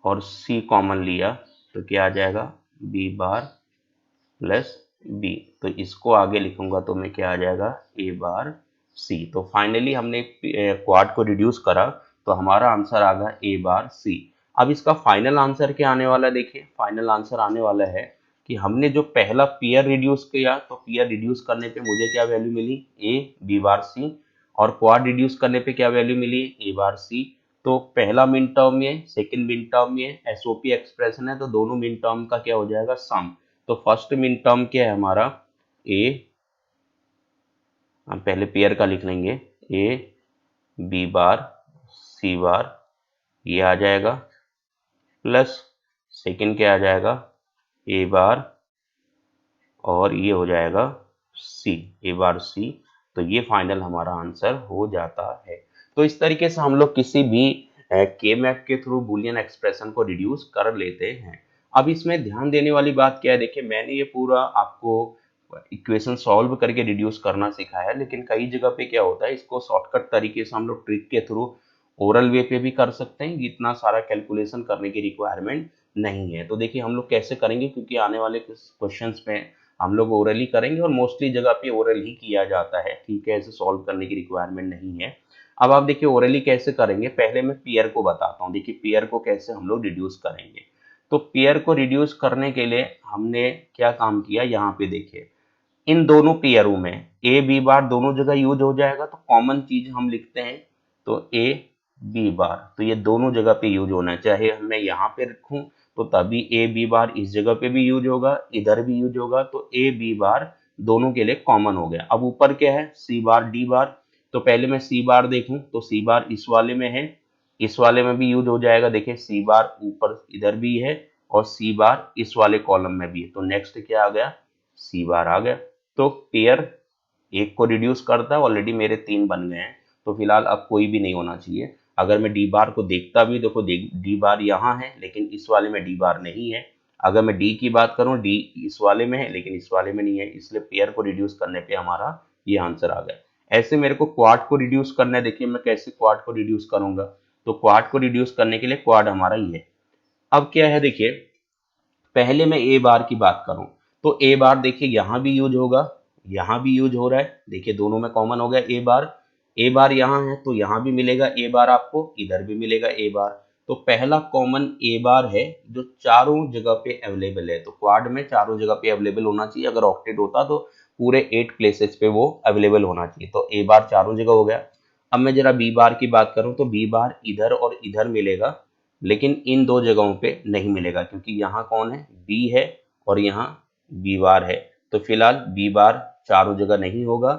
और सी कॉमन लिया तो क्या आ जाएगा, बी बार प्लस बी, तो इसको आगे लिखूंगा तो मैं क्या आ जाएगा, ए बार सी। तो फाइनली हमने क्वाड को रिड्यूस करा तो हमारा आंसर आ गया ए बार सी। अब इसका फाइनल आंसर क्या आने वाला है, देखिए फाइनल आंसर आने वाला है कि हमने जो पहला पेयर रिड्यूस किया, तो पेयर रिड्यूस करने पे मुझे क्या value milli, A B bar सी, और क्वाड रिड्यूस करने पे क्या वैल्यू मिली, ए बार सी। तो पहला मिन टर्म ये, सेकंड मिन टर्म ये, एसओपी एक्सप्रेशन है, तो दोनों मिन टर्म का क्या हो जाएगा, सम। तो फर्स्ट मिन टर्म क्या है हमारा, ए, हम पहले पेयर का लिख लेंगे, ए बी बार सी बार, ये आ जाएगा, प्लस सेकंड क्या आ जाएगा, ए बार और ये हो जाएगा सी, ए बार सी। तो ये फाइनल हमारा आंसर हो जाता है। तो इस तरीके से हम लोग किसी भी के मैप के थ्रू बुलियन एक्सप्रेशन को रिड्यूस कर लेते हैं। अब इसमें ध्यान देने वाली बात क्या है, देखिए मैंने ये पूरा आपको इक्वेशन सॉल्व करके रिड्यूस करना सिखाया है, लेकिन कई जगह पे क्या होता है, इसको शॉर्टकट तरीके से हम लोग ट्रिक के थ्रू ओरल वे पे भी कर सकते हैं, इतना सारा कैलकुलेशन करने की रिक्वायरमेंट नहीं है। तो देखिए हम लोग कैसे करेंगे, क्योंकि आने वाले क्वेश्चंस में हम लोग ओरल ही करेंगे और मोस्टली जगह पे ओरल ही किया जाता है, ठीक है, ऐसे सॉल्व करने की रिक्वायरमेंट नहीं है। अब आप देखिए ओरली कैसे करेंगे, पहले मैं पेयर को बताता हूँ। देखिए पेयर को कैसे हम लोग रिड्यूस करेंगे, तो पेयर को रिड्यूस करने के लिए हमने क्या काम किया, यहाँ पे देखिए इन दोनों पेयरों में ए बी बार दोनों जगह यूज हो जाएगा, तो कॉमन चीज हम लिखते हैं, तो ए बी बार, तो ये दोनों जगह पे यूज होना है, चाहे मैं यहाँ पे रखूं तो तभी ए बी बार इस जगह पे भी यूज होगा, इधर भी यूज होगा, तो ए बी बार दोनों के लिए कॉमन हो गया। अब ऊपर क्या है, सी बार डी बार, तो पहले मैं सी बार देखूं तो सी बार इस वाले में है, इस वाले में भी यूज हो जाएगा, देखिए सी बार ऊपर इधर भी है और सी बार इस वाले कॉलम में भी है, तो नेक्स्ट क्या आ गया, सी बार आ गया। तो पेयर एक को रिड्यूस करता है, ऑलरेडी मेरे 3 बन गए हैं, तो फिलहाल अब कोई भी नहीं होना चाहिए। अगर मैं डी बार को देखता भी, देखो डी बार यहाँ है लेकिन इस वाले में डी बार नहीं है। अगर मैं डी की बात करूँ, डी इस वाले में है लेकिन इस वाले में नहीं है, इसलिए पेयर को रिड्यूस करने पे हमारा ये आंसर आ गया। ऐसे मेरे को क्वाड को रिड्यूस करना है, देखिए मैं कैसे क्वाड को रिड्यूस करूंगा, तो क्वाड को रिड्यूस करने के लिए क्वाड हमारा ये है। अब क्या है, देखिए पहले मैं ए बार की बात करूं तो ए बार देखिए यहां भी यूज होगा, यहां भी यूज हो रहा है, देखिए दोनों में कॉमन हो गया ए बार यहां है तो यहां भी मिलेगा ए बार, आपको इधर भी मिलेगा ए बार। तो पहला कॉमन ए बार है जो चारों जगह पे अवेलेबल है, तो क्वाड में चारों जगह पे अवेलेबल होना चाहिए, अगर ऑक्टेट होता तो पूरे 8 प्लेसेस पे वो अवेलेबल होना चाहिए, तो ए बार चारों जगह हो गया। अब मैं जरा बी बार की बात करूं तो बी बार इधर और इधर मिलेगा, लेकिन इन दो जगहों पे नहीं मिलेगा क्योंकि यहाँ कौन है, बी है और यहाँ बी बार है। तो फिलहाल बी बार चारों जगह नहीं होगा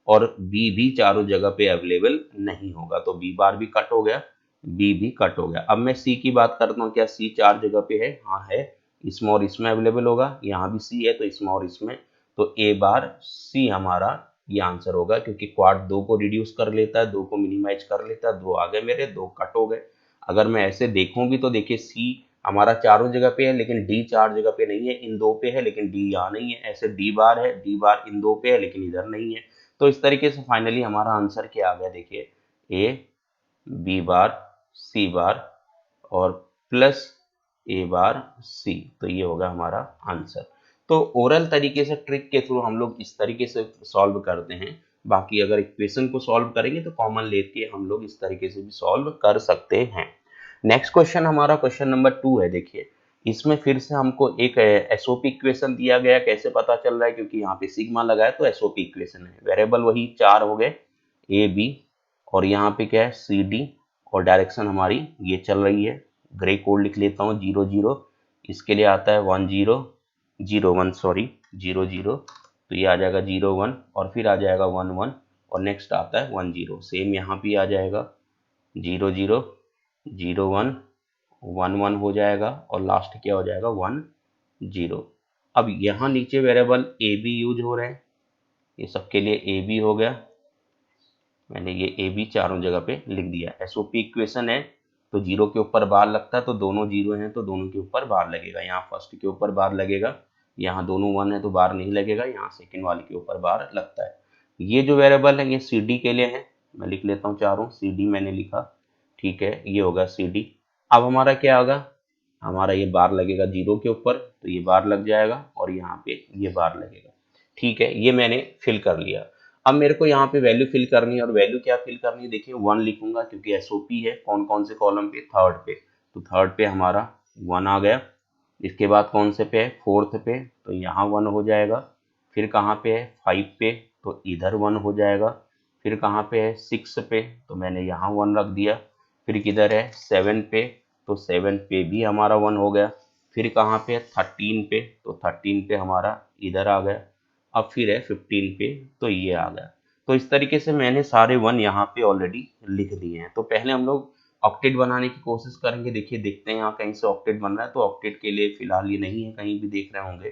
और बी भी चारों जगह पे अवेलेबल नहीं होगा, तो बी बार भी कट हो गया, बी भी कट हो गया। अब मैं सी की बात करता हूँ, क्या सी चार जगह पे है? हाँ है, इसमें और इसमें अवेलेबल होगा, यहाँ भी सी है तो इसमें और इसमें, तो ए बार सी हमारा ये आंसर होगा क्योंकि क्वाड दो को रिड्यूस कर लेता है, दो को मिनिमाइज कर लेता है, दो आ गए मेरे, दो कट हो गए। अगर मैं ऐसे देखूं भी तो देखिए सी हमारा चारों जगह पे है लेकिन डी चार जगह पे नहीं है, इन दो पे है लेकिन डी यहाँ नहीं है, ऐसे डी बार है, डी बार इन दो पे है लेकिन इधर नहीं है। तो इस तरीके से फाइनली हमारा आंसर क्या आ गया, देखिए ए बी बार सी बार और प्लस ए बार सी, तो ये होगा हमारा आंसर। तो ओरल तरीके से ट्रिक के थ्रू हम लोग इस तरीके से सॉल्व करते हैं। बाकी अगर इक्वेशन को सॉल्व करेंगे तो कॉमन लेके हम लोग इस तरीके से भी सॉल्व कर सकते हैं। नेक्स्ट क्वेश्चन हमारा क्वेश्चन नंबर 2 है। देखिए इसमें फिर से हमको एक एसओपी इक्वेशन दिया गया, कैसे पता चल रहा है, क्योंकि यहाँ पे सिग्मा लगा है तो एसओपी इक्वेशन है। वेरिएबल वही चार हो गए, ए बी, और यहाँ पे क्या है सी डी, और डायरेक्शन हमारी ये चल रही है, ग्रे कोड लिख लेता हूँ 0 0, इसके लिए आता है 1 0 0 1 सॉरी 0 0, तो ये आ जाएगा 0 1 और फिर आ जाएगा 1 1 और नेक्स्ट आता है 1 0, सेम यहाँ पे आ जाएगा 0 0 0 1 1 1 हो जाएगा और लास्ट क्या हो जाएगा 1 0। अब यहाँ नीचे वेरिएबल ए बी यूज हो रहे हैं, ये सबके लिए ए बी हो गया, मैंने ये ए बी चारों जगह पे लिख दिया। एसओपी इक्वेशन है तो जीरो के ऊपर बार लगता है, तो दोनों जीरो हैं तो दोनों के ऊपर बार लगेगा, यहाँ फर्स्ट के ऊपर बार लगेगा, यहाँ दोनों वन है तो बार नहीं लगेगा, यहाँ सेकंड वाले के ऊपर बार लगता है। ये जो वेरिएबल है ये सी डी के लिए है, मैं लिख लेता हूँ चारों, सी डी मैंने लिखा, ठीक है, ये होगा सी डी। अब हमारा क्या होगा, हमारा ये बार लगेगा जीरो के ऊपर तो ये बार लग जाएगा और यहाँ पे ये बार लगेगा, ठीक है, ये मैंने फिल कर लिया। अब मेरे को यहाँ पे वैल्यू फिल करनी है, और वैल्यू क्या फिल करनी है, देखिए 1 लिखूंगा क्योंकि एसओपी है, कौन कौन से कॉलम पे, थर्ड पे, तो थर्ड पे हमारा 1 आ गया। इसके बाद कौन से पे है, फोर्थ पे, तो यहाँ 1 हो जाएगा। फिर कहाँ पे है, 5 पे, तो इधर 1 हो जाएगा। फिर कहाँ पे है, 6 पे, तो मैंने यहाँ 1 रख दिया। फिर किधर है, 7 पे, तो 7 पे भी हमारा 1 हो गया। फिर कहाँ पे है, 13 पे, तो 13 पे हमारा इधर आ गया। अब फिर है 15 पे, तो ये आ गया। तो इस तरीके से मैंने सारे 1 यहाँ पे ऑलरेडी लिख दिए हैं। तो पहले हम लोग ऑक्टेट बनाने की कोशिश करेंगे। देखिए देखते हैं यहाँ कहीं से ऑक्टेट बन रहा है, तो ऑक्टेट के लिए फिलहाल ये नहीं है, कहीं भी देख रहे होंगे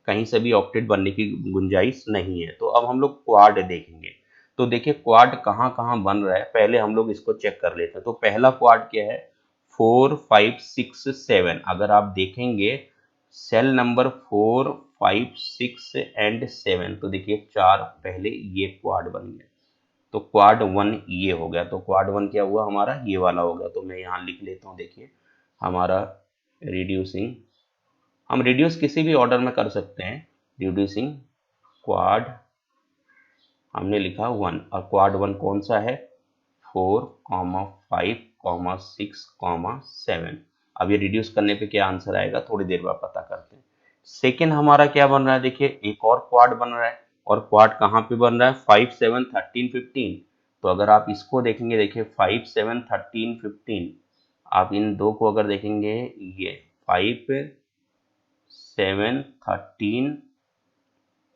कहीं से भी ऑक्टेट बनने की गुंजाइश नहीं है। तो अब हम लोग क्वाड देखेंगे। तो देखिए क्वाड कहाँ कहाँ बन रहा है, पहले हम लोग इसको चेक कर लेते हैं। तो पहला क्वाड क्या है, 4 5 6 7, अगर आप देखेंगे सेल नंबर 4 5 6 एंड 7, तो देखिए चार पहले ये क्वाड बन गया, तो क्वाड 1 ये हो गया। तो क्वाड 1 क्या हुआ हमारा, ये वाला हो गया। तो मैं यहाँ लिख लेता हूँ, देखिए हमारा रिड्यूसिंग, हम रिड्यूस किसी भी ऑर्डर में कर सकते हैं, रिड्यूसिंग क्वाड हमने लिखा 1, और क्वाड 1 कौन सा है, 4 5 6 7। अब ये रिड्यूस करने पे क्या आंसर आएगा, थोड़ी देर बाद पता करते हैं। सेकेंड हमारा क्या बन रहा है, देखिए एक और क्वाड बन रहा है, और क्वाड कहाँ पे बन रहा है, 5 7 13 15। तो अगर आप इसको देखेंगे, देखिए 5 7 13 15, आप इन दो को अगर देखेंगे, ये 5 7 13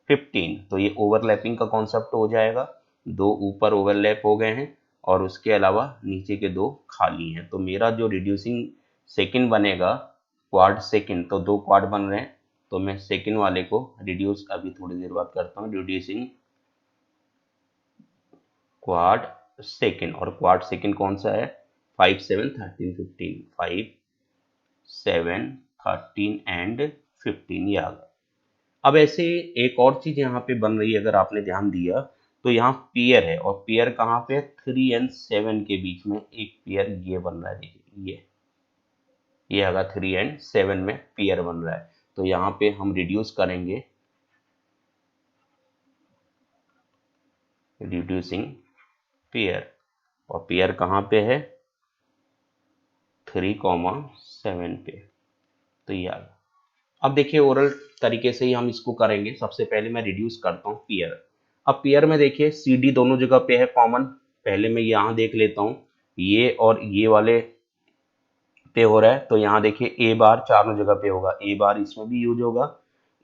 15, तो ये ओवरलैपिंग का कॉन्सेप्ट हो जाएगा, दो ऊपर ओवरलैप हो गए हैं और उसके अलावा नीचे के दो खाली हैं। तो मेरा जो रिड्यूसिंग सेकंड बनेगा, क्वाड सेकंड, तो दो क्वाड बन रहे हैं, तो मैं सेकंड वाले को रिड्यूस अभी थोड़ी देर बाद करता हूँ, रिड्यूसिंग क्वाड सेकंड। और क्वाड सेकंड कौन सा है, 5 7 13 15, 5 7 13 एंड 15, ये आ गया। अब ऐसे एक और चीज यहाँ पे बन रही है, अगर आपने ध्यान दिया तो यहाँ पेयर है, और पेयर कहाँ पे है, 3 एंड 7 के बीच में एक पेयर ये बन रहा है, देखिए ये अगर 3 एंड 7 में पेयर बन रहा है। तो यहाँ पे हम रिड्यूस करेंगे, रिड्यूसिंग पेयर, और पेयर कहाँ पे है, 3 7 पे, तो ये आ गया। अब देखिए ओरल तरीके से ही हम इसको करेंगे। सबसे पहले मैं रिड्यूस करता हूँ पेयर। अब पेयर में देखिए सी डी दोनों जगह पे है कॉमन, पहले मैं यहाँ देख लेता हूँ, ये और ये वाले पे हो रहा है, तो यहाँ देखिए ए बार चारों जगह पे होगा, ए बार इसमें भी यूज होगा,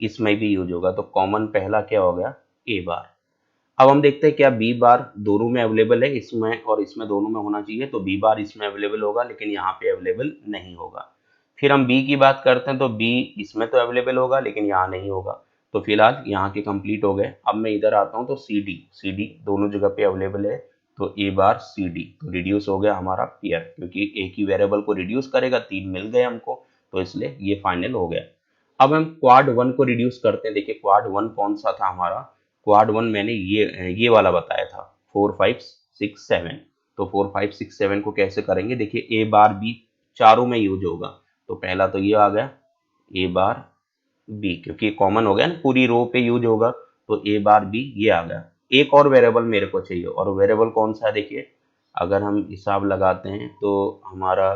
इसमें भी यूज होगा, तो कॉमन पहला क्या हो गया, ए बार। अब हम देखते हैं क्या बी बार दोनों में अवेलेबल है, इसमें और इसमें दोनों में होना चाहिए, तो बी बार इसमें अवेलेबल होगा लेकिन यहाँ पे अवेलेबल नहीं होगा। फिर हम बी की बात करते हैं, तो बी इसमें तो अवेलेबल होगा लेकिन यहाँ नहीं होगा, तो फिलहाल यहाँ के कंप्लीट हो गए। अब मैं इधर आता हूँ, तो सी डी दोनों जगह पे अवेलेबल है, तो ए बार सी डी, तो रिड्यूस हो गया हमारा पेयर, क्योंकि एक ही वेरिएबल को रिड्यूस करेगा, 3 मिल गए हमको, तो इसलिए ये फाइनल हो गया। अब हम क्वाड 1 को रिड्यूस करते हैं। देखिए क्वाड 1 कौन सा था हमारा, क्वाड 1 मैंने ये वाला बताया था, 4 5 6 7। तो 4 5 6 7 को कैसे करेंगे, देखिए ए बार बी चारों में यूज होगा, तो पहला तो ये आ गया ए बार बी, क्योंकि कॉमन हो गया ना, पूरी रो पे यूज होगा, तो ए बार बी ये आ गया। एक और वेरिएबल मेरे को चाहिए, और वेरिएबल कौन सा है, देखिए अगर हम हिसाब लगाते हैं तो हमारा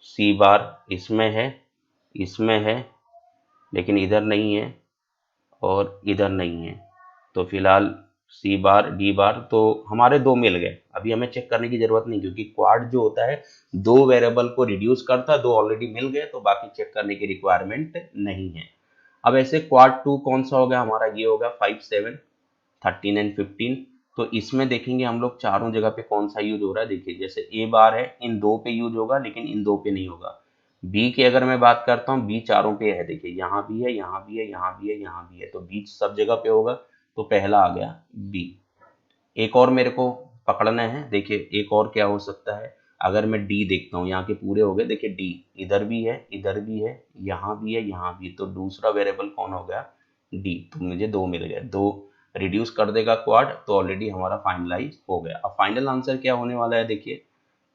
सी बार इसमें है, इसमें है, लेकिन इधर नहीं है और इधर नहीं है, तो फिलहाल सी बार डी बार, तो हमारे दो मिल गए। अभी हमें चेक करने की जरूरत नहीं, क्योंकि क्वाड जो होता है दो वेरिएबल को रिड्यूस करता है, दो ऑलरेडी मिल गए, तो बाकी चेक करने की रिक्वायरमेंट नहीं है। अब ऐसे क्वाड 2 कौन सा होगा हमारा, ये होगा 5 7 13 एंड 15। तो इसमें देखेंगे हम लोग चारों जगह पे कौन सा यूज हो रहा है। देखिए जैसे ए बार है, इन दो पे यूज होगा लेकिन इन दो पे नहीं होगा। बी की अगर मैं बात करता हूँ, बी चारों पे है, देखिए यहाँ भी है, यहाँ भी है, यहाँ भी है, यहाँ भी है, तो बी सब जगह पे होगा, तो पहला आ गया बी। एक और मेरे को पकड़ना है, देखिए एक और क्या हो सकता है, अगर मैं डी देखता हूँ, यहाँ के पूरे हो गए, देखिए डी इधर भी है, इधर भी है, यहाँ भी है, यहाँ भी, तो दूसरा वेरिएबल कौन हो गया, डी, तो मुझे दो मिल गए, दो रिड्यूस कर देगा क्वाड, तो ऑलरेडी हमारा फाइनलाइज हो गया। अब फाइनल आंसर क्या होने वाला है, देखिए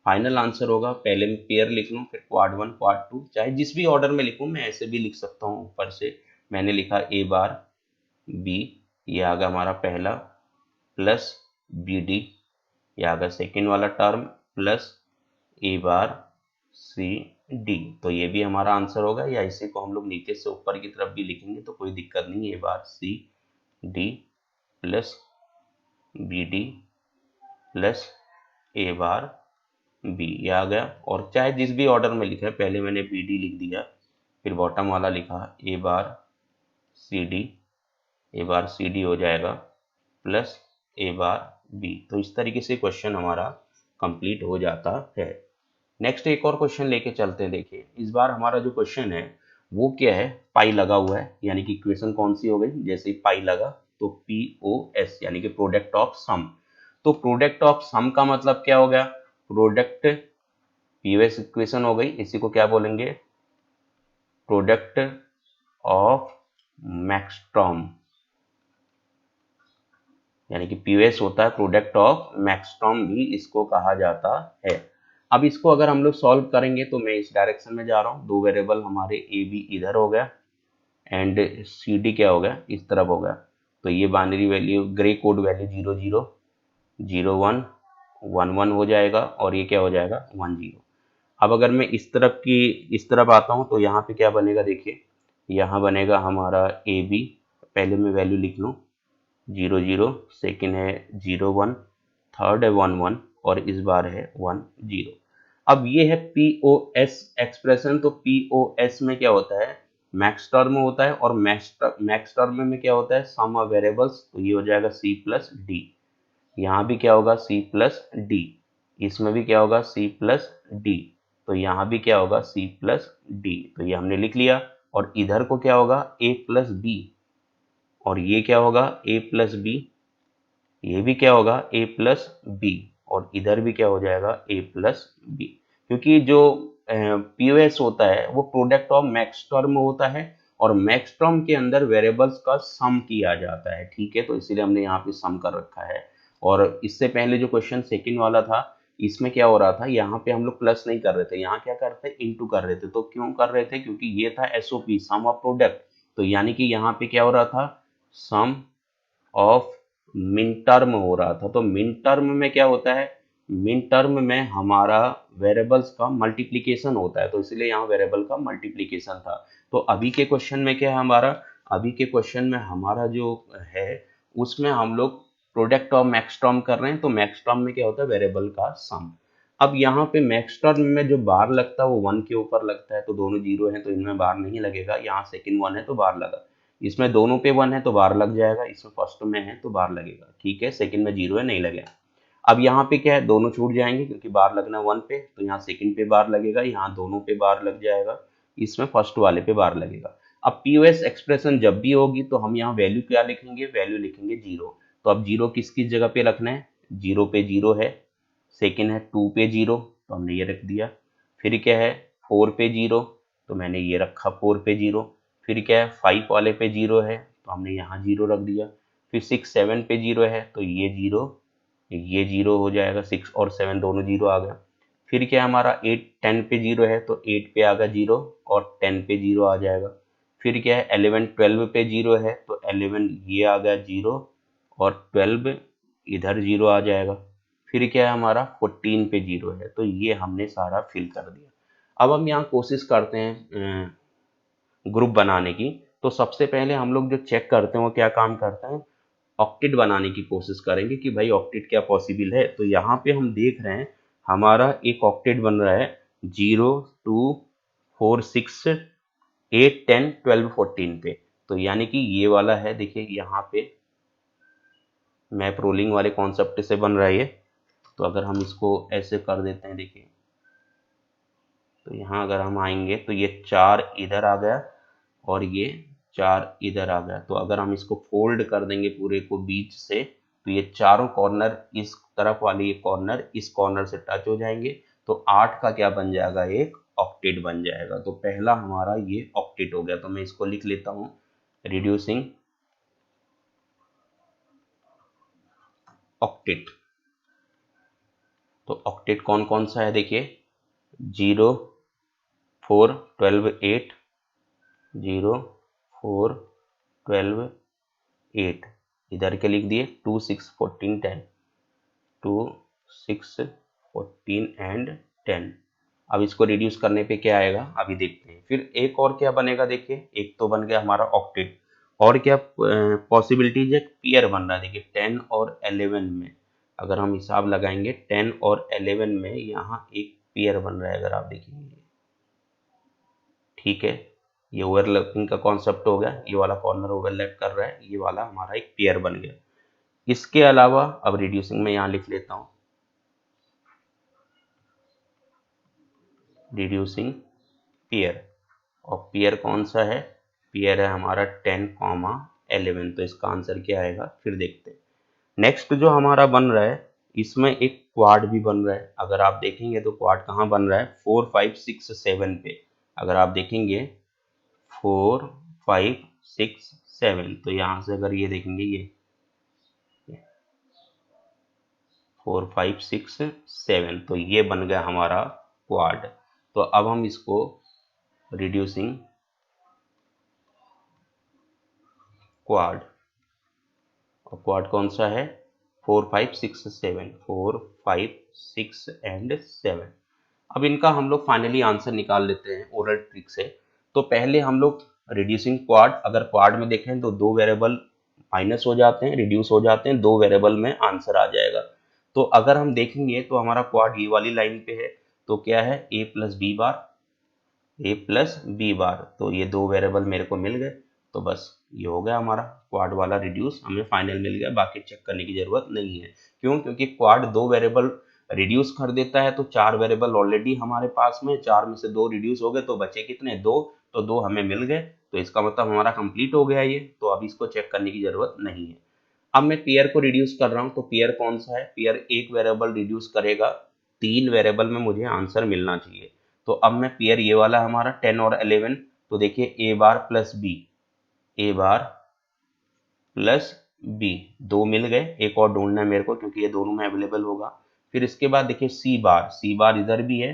फाइनल आंसर होगा, पहले मैं पेयर लिख लूँ, फिर क्वाड 1 क्वाड 2, चाहे जिस भी ऑर्डर में लिखूँ, मैं ऐसे भी लिख सकता हूँ। ऊपर से मैंने लिखा ए बार बी, ये आ गया हमारा पहला, प्लस बी डी, ये आ गया सेकेंड वाला term, plus A bar C D, तो ये भी हमारा आंसर होगा। या इसी को हम लोग नीचे से ऊपर की तरफ भी लिखेंगे तो कोई दिक्कत नहीं, A bar C D plus B D plus A bar B, ये आ गया। और चाहे जिस भी ऑर्डर में लिखा है, पहले मैंने बी डी लिख दिया, फिर बॉटम वाला लिखा ए बार सी डी, ए बार सी डी हो जाएगा, प्लस ए बार बी। तो इस तरीके से क्वेश्चन हमारा कंप्लीट हो जाता है। नेक्स्ट एक और क्वेश्चन लेके चलते हैं। देखिए इस बार हमारा जो क्वेश्चन है वो क्या है, पाई लगा हुआ है, यानी कि इक्वेशन कौन सी हो गई, जैसे ही पाई लगा तो पी ओ एस, यानी कि प्रोडक्ट ऑफ सम। तो प्रोडक्ट ऑफ सम का मतलब क्या हो गया, प्रोडक्ट पीओएस इक्वेशन हो गई, इसी को क्या बोलेंगे, प्रोडक्ट ऑफ मैक्सट्रॉम, यानी कि पीओएस होता है प्रोडक्ट ऑफ मैक्सट्रॉम भी इसको कहा जाता है। अब इसको अगर हम लोग सॉल्व करेंगे, तो मैं इस डायरेक्शन में जा रहा हूँ, दो वेरिएबल हमारे ए बी इधर हो गया एंड सी डी क्या हो गया, इस तरफ हो गया, तो ये binary value grey code value 0 0 0 1 1 1 हो जाएगा, और ये क्या हो जाएगा 1 0। अब अगर मैं इस तरफ आता हूँ, तो यहाँ पे क्या बनेगा, देखिए यहाँ बनेगा हमारा ए बी, पहले मैं वैल्यू लिख लूँ 0 0, सेकेंड है 0 1, थर्ड है 1 1, और इस बार है 1 0। अब ये है पीओएस एक्सप्रेशन। तो पीओएस में क्या होता है, मैक्स टर्म होता है, और मैक्स टर्म में क्या होता है, सम ऑफ वेरिएबल्स, तो ये हो जाएगा सी प्लस डी, यहाँ भी क्या होगा सी प्लस डी, इसमें भी क्या होगा सी प्लस डी, तो यहाँ भी क्या होगा सी प्लस डी, तो ये हमने लिख लिया। और इधर को क्या होगा ए प्लस बी, और ये क्या होगा ए प्लस बी, ये भी क्या होगा ए प्लस बी, और इधर भी क्या हो जाएगा ए प्लस बी, क्योंकि जो पीओएस होता है वो प्रोडक्ट ऑफ मैक्स टर्म होता है, और मैक्स टर्म के अंदर वेरिएबल्स का सम किया जाता है, ठीक है, तो इसीलिए हमने यहाँ पे सम कर रखा है। और इससे पहले जो क्वेश्चन सेकंड वाला था, इसमें क्या हो रहा था, यहाँ पे हम लोग प्लस नहीं कर रहे थे, यहाँ क्या कर रहे थे इनटू कर रहे थे। तो क्यों कर रहे थे, क्योंकि ये था एसओपी, सम ऑफ प्रोडक्ट, तो यानी कि यहाँ पे क्या हो रहा था, सम ऑफ मिन टर्म हो रहा था। तो मिन टर्म में क्या होता है, मिन टर्म में हमारा वेरिएबल्स का मल्टीप्लिकेशन होता है, तो इसलिए यहाँ वेरिएबल का मल्टीप्लिकेशन था। तो अभी के क्वेश्चन में क्या है हमारा, अभी के क्वेश्चन में हमारा जो है उसमें हम लोग प्रोडक्ट ऑफ मैक्स टर्म कर रहे हैं, तो मैक्स टर्म में क्या होता है वेरिएबल का सम। अब यहाँ पे मैक्स टर्म में जो बार लगता है वो 1 के ऊपर लगता है, तो दोनों 0 हैं तो इनमें बार नहीं लगेगा। यहाँ सेकंड 1 है तो बार लगा, इसमें दोनों पे 1 है तो बार लग जाएगा, इसमें फर्स्ट में है तो बार लगेगा। ठीक है, सेकंड में 0 है, नहीं लगेगा। अब यहाँ पे क्या है, दोनों छूट जाएंगे क्योंकि बार लगना 1 पे, तो यहाँ सेकंड पे बार लगेगा, यहाँ दोनों पे बार लग जाएगा, इसमें फर्स्ट वाले पे बार लगेगा। अब पीओएस एक्सप्रेशन जब भी होगी तो हम यहाँ वैल्यू क्या लिखेंगे, वैल्यू लिखेंगे 0। तो अब 0 किस किस जगह पे रखना है, 0 पे 0 है, सेकंड है 2 पे 0 तो हमने ये रख दिया, फिर क्या है 4 पे 0 तो मैंने ये रखा 4 पे 0, फिर क्या है 5 वाले पे 0 है तो हमने यहाँ 0 रख दिया, फिर 6 7 पे 0 है तो ये 0 हो जाएगा, 6 और 7 दोनों 0 आ गया। फिर क्या हमारा 8 10 पे 0 है तो 8 पे आ गया 0 और 10 पे 0 आ जाएगा। फिर क्या है 11 12 पे 0 है तो 11 ये आ गया 0 और 12 इधर 0 आ जाएगा। फिर क्या है हमारा 14 पे 0 है, तो ये हमने सारा फिल कर दिया। अब हम यहाँ कोशिश करते हैं ग्रुप बनाने की। तो सबसे पहले हम लोग जो चेक करते हैं वो क्या काम करते हैं, ऑक्टेट बनाने की कोशिश करेंगे कि भाई ऑक्टेट क्या पॉसिबल है। तो यहाँ पे हम देख रहे हैं हमारा एक ऑक्टेट बन रहा है 0 2 4 6 8 10 12 14 पे। तो यानी कि ये वाला है, देखिए यहाँ पे मैप रोलिंग वाले कॉन्सेप्ट से बन रहा है ये। तो अगर हम इसको ऐसे कर देते हैं, देखिए तो यहाँ अगर हम आएंगे तो ये 4 इधर आ गया और ये 4 इधर आ गया। तो अगर हम इसको फोल्ड कर देंगे पूरे को बीच से तो ये चारों कॉर्नर इस तरफ वाली ये कॉर्नर इस कॉर्नर से टच हो जाएंगे, तो 8 का क्या बन जाएगा, एक ऑक्टेट बन जाएगा। तो पहला हमारा ये ऑक्टेट हो गया। तो मैं इसको लिख लेता हूँ, रिड्यूसिंग ऑक्टेट। तो ऑक्टेट कौन कौन सा है, देखिए 0 4 12 8 0 4 12 8 इधर के लिख दिए 2 6 14 10 2 6 14 एंड 10। अब इसको रिड्यूस करने पे क्या आएगा अभी देखते हैं। फिर एक और क्या बनेगा, देखिए एक तो बन गया हमारा ऑक्टेट, और क्या पॉसिबिलिटीज है, पेयर बन रहा है। देखिए 10 और 11 में अगर हम हिसाब लगाएंगे 10 और 11 में यहाँ एक पेयर बन रहा है, अगर आप देखेंगे। ठीक है, ये ओवरलैपिंग का कॉन्सेप्ट हो गया, ये वाला कॉर्नर ओवरलैप कर रहा है, ये वाला हमारा एक पेयर बन गया। इसके अलावा अब रिड्यूसिंग में यहाँ लिख लेता हूँ, रिड्यूसिंग पेयर। और पेयर कौन सा है, पेयर है हमारा 10 11। तो इसका आंसर क्या आएगा, फिर देखते हैं। नेक्स्ट जो हमारा बन रहा है इसमें एक क्वाड भी बन रहा है। अगर आप देखेंगे तो क्वाड कहाँ बन रहा है, 4 5 6 7 पे। अगर आप देखेंगे 4 5 6 7, तो यहाँ से अगर ये देखेंगे ये 4 5 6 7, तो ये बन गया हमारा क्वाड। तो अब हम इसको रिड्यूसिंग क्वाड, और क्वाड कौन सा है 4 5 6 7 4 5 6 एंड 7। अब इनका हम लोग फाइनली आंसर निकाल लेते हैं ओरल ट्रिक से। तो पहले हम लोग रिड्यूसिंग क्वाड, अगर क्वाड में देखें तो दो वेरिएबल माइनस हो जाते हैं, रिड्यूस हो जाते हैं, दो वेरिएबल में आंसर आ जाएगा। तो अगर हम देखेंगे तो हमारा क्वाड ये वाली लाइन पे है, तो क्या है a plus b bar, a plus b bar. तो ये दो वेरिएबल मेरे को मिल गए, तो बस ये हो गया हमारा क्वाड वाला रिड्यूस, हमें फाइनल मिल गया, बाकी चेक करने की जरूरत नहीं है। क्यों, क्योंकि क्वाड दो वेरिएबल रिड्यूस कर देता है, तो चार वेरिएबल ऑलरेडी हमारे पास में, चार में से दो रिड्यूस हो गए, तो बचे कितने, दो। तो दो हमें मिल गए, तो इसका मतलब हमारा कंप्लीट हो गया ये। तो अब इसको चेक करने की जरूरत नहीं है। अब मैं पेयर को रिड्यूस कर रहा हूँ, तो पेयर कौन सा है, पेयर एक वेरिएबल रिड्यूस करेगा, तीन वेरिएबल में मुझे आंसर मिलना चाहिए। तो अब मैं पेयर ये वाला हमारा 10 और 11, तो देखिए ए बार प्लस बी, ए बार प्लस बी, दो मिल गए, एक और ढूंढना है मेरे को क्योंकि ये दोनों में अवेलेबल होगा। फिर इसके बाद देखिए सी बार, सी बार इधर भी है,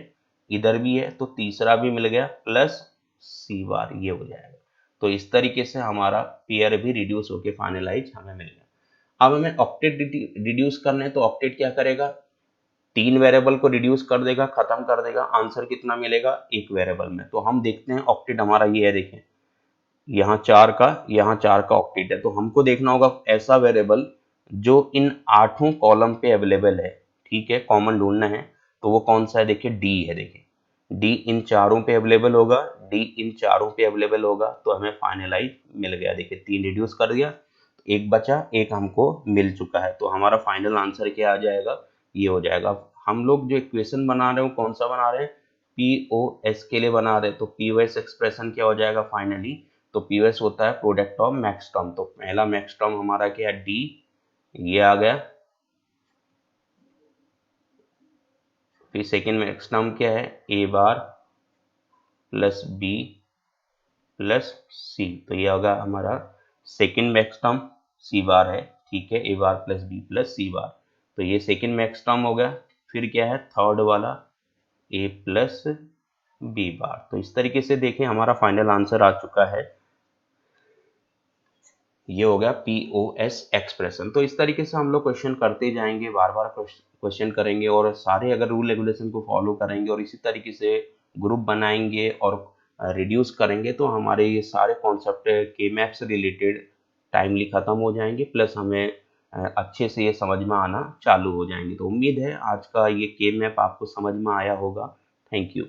इधर भी है, तो तीसरा भी मिल गया, प्लस सी बार, ये हो जाएगा। तो इस तरीके से हमारा पेयर भी रिड्यूस होके फाइनलाइज हमें मिल गया। अब हमें ऑक्टेट रिड्यूस करना है, तो ऑक्टेट क्या करेगा, तीन वेरिएबल को रिड्यूस कर देगा, खत्म कर देगा, आंसर कितना मिलेगा, एक वेरिएबल में। तो हम देखते हैं ऑक्टेट हमारा ये है, देखें यहाँ चार का ऑक्टेट है। तो हमको देखना होगा ऐसा वेरिएबल जो इन आठों कॉलम पे अवेलेबल है। ठीक है, कॉमन ढूंढना है। तो वो कौन सा है, देखिए डी है। देखिए डी इन चारों पे अवेलेबल होगा, डी इन चारों पे अवेलेबल होगा, तो हमें फाइनलाइज मिल गया। देखिए 3 रिड्यूस कर दिया, एक बचा, एक हमको मिल चुका है। तो हमारा फाइनल आंसर क्या आ जाएगा, ये हो जाएगा। हम लोग जो इक्वेशन बना रहे हो कौन सा बना रहे हैं, पीओएस के लिए बना रहे हैं। तो पीओएस एक्सप्रेशन क्या हो जाएगा फाइनली, तो पीओएस होता है प्रोडक्ट ऑफ मैक्स टर्म। तो पहला मैक्स टर्म हमारा क्या है, डी, ये आ गया। फिर सेकेंड मैक्स टर्म क्या है, ए बार प्लस बी प्लस सी, तो ये होगा हमारा सेकेंड मैक्स टर्म। सी बार है, ठीक है, ए बार प्लस बी प्लस सी बार, तो ये सेकेंड मैक्स टर्म हो गया। फिर क्या है थर्ड वाला, ए प्लस बी बार। तो इस तरीके से देखें हमारा फाइनल आंसर आ चुका है, ये हो गया पीओएस एक्सप्रेशन। तो इस तरीके से हम लोग क्वेश्चन करते जाएंगे, बार बार क्वेश्चन करेंगे, और सारे अगर रूल रेगुलेशन को फॉलो करेंगे और इसी तरीके से ग्रुप बनाएंगे और रिड्यूस करेंगे, तो हमारे ये सारे कॉन्सेप्ट के मैप से रिलेटेड टाइमली खत्म हो जाएंगे, प्लस हमें अच्छे से ये समझ में आना चालू हो जाएंगे। तो उम्मीद है आज का ये के मैप आपको समझ में आया होगा। Thank you.